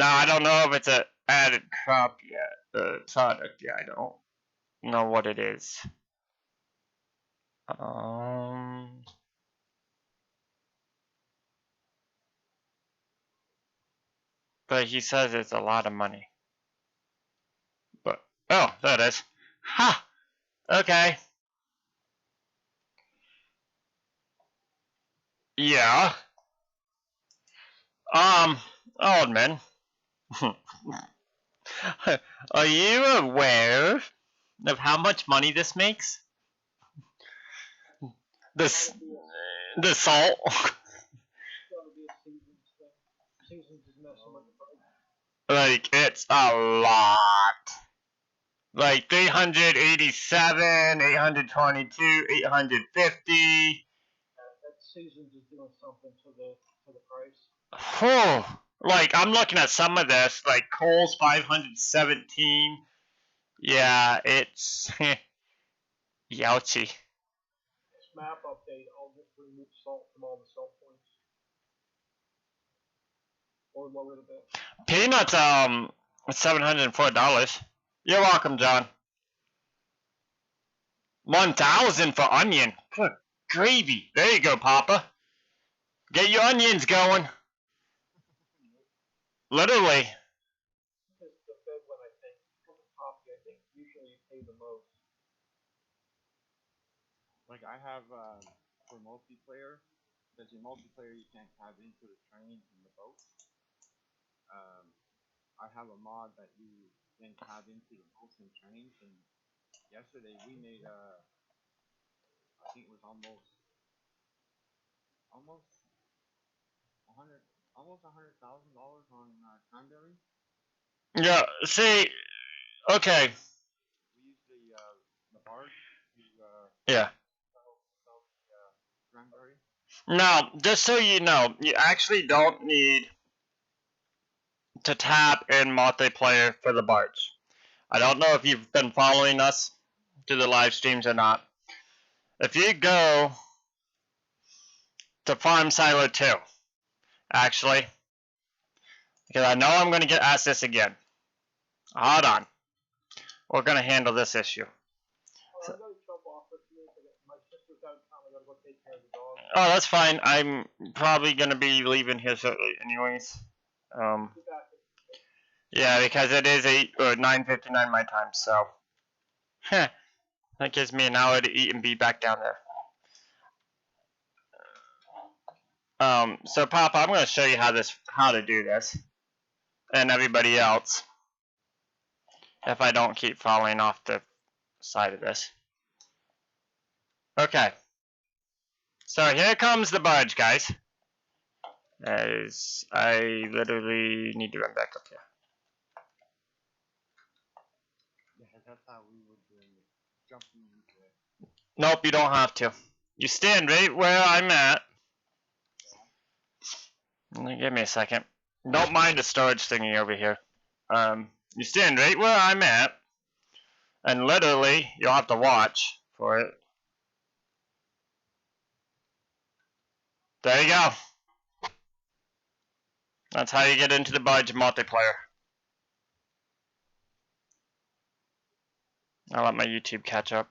I don't know if it's an added crop yet, product yet. I don't know what it is. But he says it's a lot of money. But, oh, there it is. Ha! Okay. Yeah. Oldman. Are you aware of how much money this makes? The salt. It's gotta be a seasons thing. Seasons is messing with the price. Like, it's a lot. Like 387, 822, 850. That seasons is doing something to the price. Whew. Like, I'm looking at some of this, like Cole's 517. Yeah, it's youchy. This map update, I'll just remove salt from all the salt points. Or lower it a bit. Peanuts, $704. You're welcome, John. 1,000 for onion. Good gravy. There you go, Papa. Get your onions going. Literally. It's the bed when I think, from the coffee, I think usually you pay the most. Like I have for multiplayer, because in multiplayer you can't have into the train in the boat. I have a mod that you can have into the boats and trains, and yesterday we made I think it was almost $100,000 on cranberry. Yeah, see, okay. We used the barge to Yeah. sell the cranberry. Now, just so you know, you actually don't need to tap in multiplayer for the barge. I don't know if you've been following us through the live streams or not. If you go to Farm Silo 2, actually, because I know I'm going to get asked this again. Hold on. We're going to handle this issue. Oh, I'm gonna jump off for a few minutes. My sister's out of town. I gotta go take care of the dog. Oh, that's fine. I'm probably going to be leaving here shortly anyways. Be back in Yeah, because it is 9:59 my time, so that gives me an hour to eat and be back down there. So Papa, I'm going to show you how to do this, and everybody else, if I don't keep falling off the side of this. Okay. So here comes the barge, guys. As I literally need to run back up here. Yeah, that's how we would do it. Jumping into it. Nope, you don't have to. You stand right where I'm at. Give me a second. Don't mind the storage thingy over here. You stand right where I'm at, and literally, you'll have to watch for it. There you go. That's how you get into the barge multiplayer. I'll let my YouTube catch up.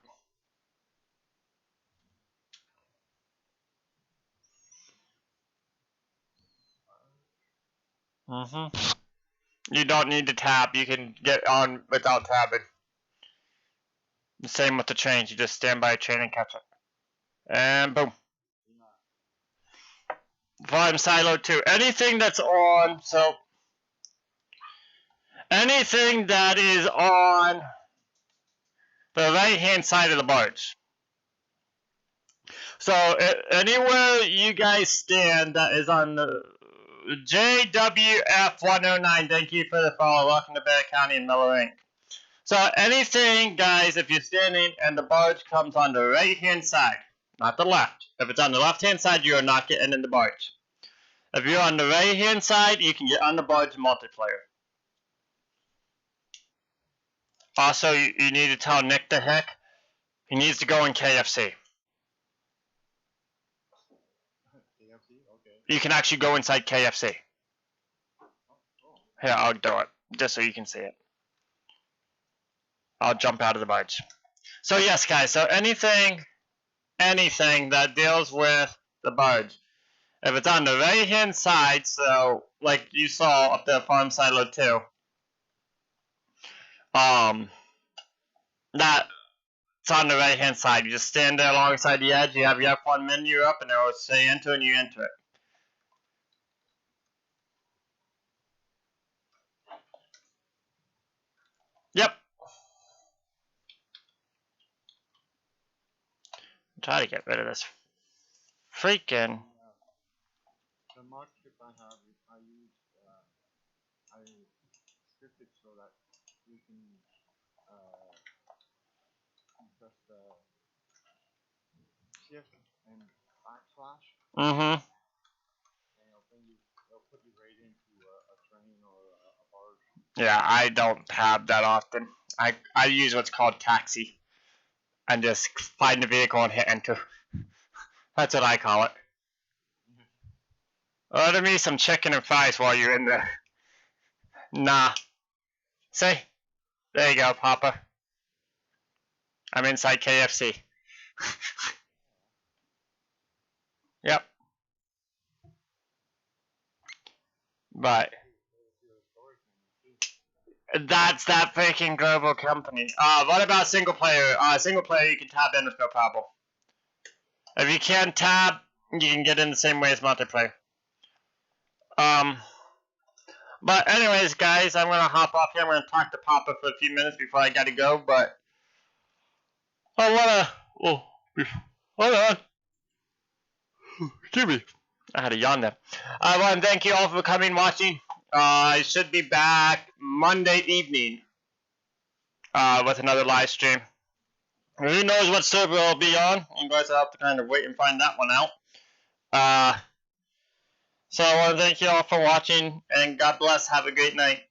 You don't need to tap. You can get on without tapping. The same with the trains. You just stand by a train and catch it. And boom. FiveM Silo 2. Anything that's on, so anything that is on the right hand side of the barge. So anywhere you guys stand that is on the JWF109, thank you for the follow. Welcome to Bear County and Miller Inc. So anything, guys, if you're standing and the barge comes on the right hand side, not the left. If it's on the left hand side, you are not getting in the barge. If you're on the right hand side, you can get on the barge multiplayer. Also, you need to tell Nick the Heck he needs to go in KFC. KFC? Okay. You can actually go inside KFC. Here, I'll do it, just so you can see it. I'll jump out of the barge. So yes, guys, so anything that deals with the barge, if it's on the right hand side, so like you saw up there, Farm Silo 2, that it's on the right hand side. You just stand there alongside the edge, you have your F1 menu up, and it will say enter, and you enter it. Yep. Try to get rid of this Freaking. The mod script I have, I use, I script it so that you can press the shift and backslash, Mm-hmm. and it'll put you right into a train or a barge. Yeah, I don't have that often. I use what's called taxi. And just find the vehicle and hit enter. That's what I call it. Order me some chicken and fries while you're in there. Nah. See? There you go, Papa. I'm inside KFC. Yep. But that's that freaking global company. What about single player? Single player you can tab in with no problem. If you can't tab, you can get in the same way as multiplayer. But anyways, guys, I'm gonna hop off here. I'm gonna talk to Papa for a few minutes before I gotta go. But I wanna. Hold on. Excuse me. I had a yawn there. I want to thank you all for coming and watching. I should be back Monday evening with another live stream. Who knows what server I'll be on? You guys will have to kind of wait and find that one out. So I want to thank you all for watching, and God bless. Have a great night.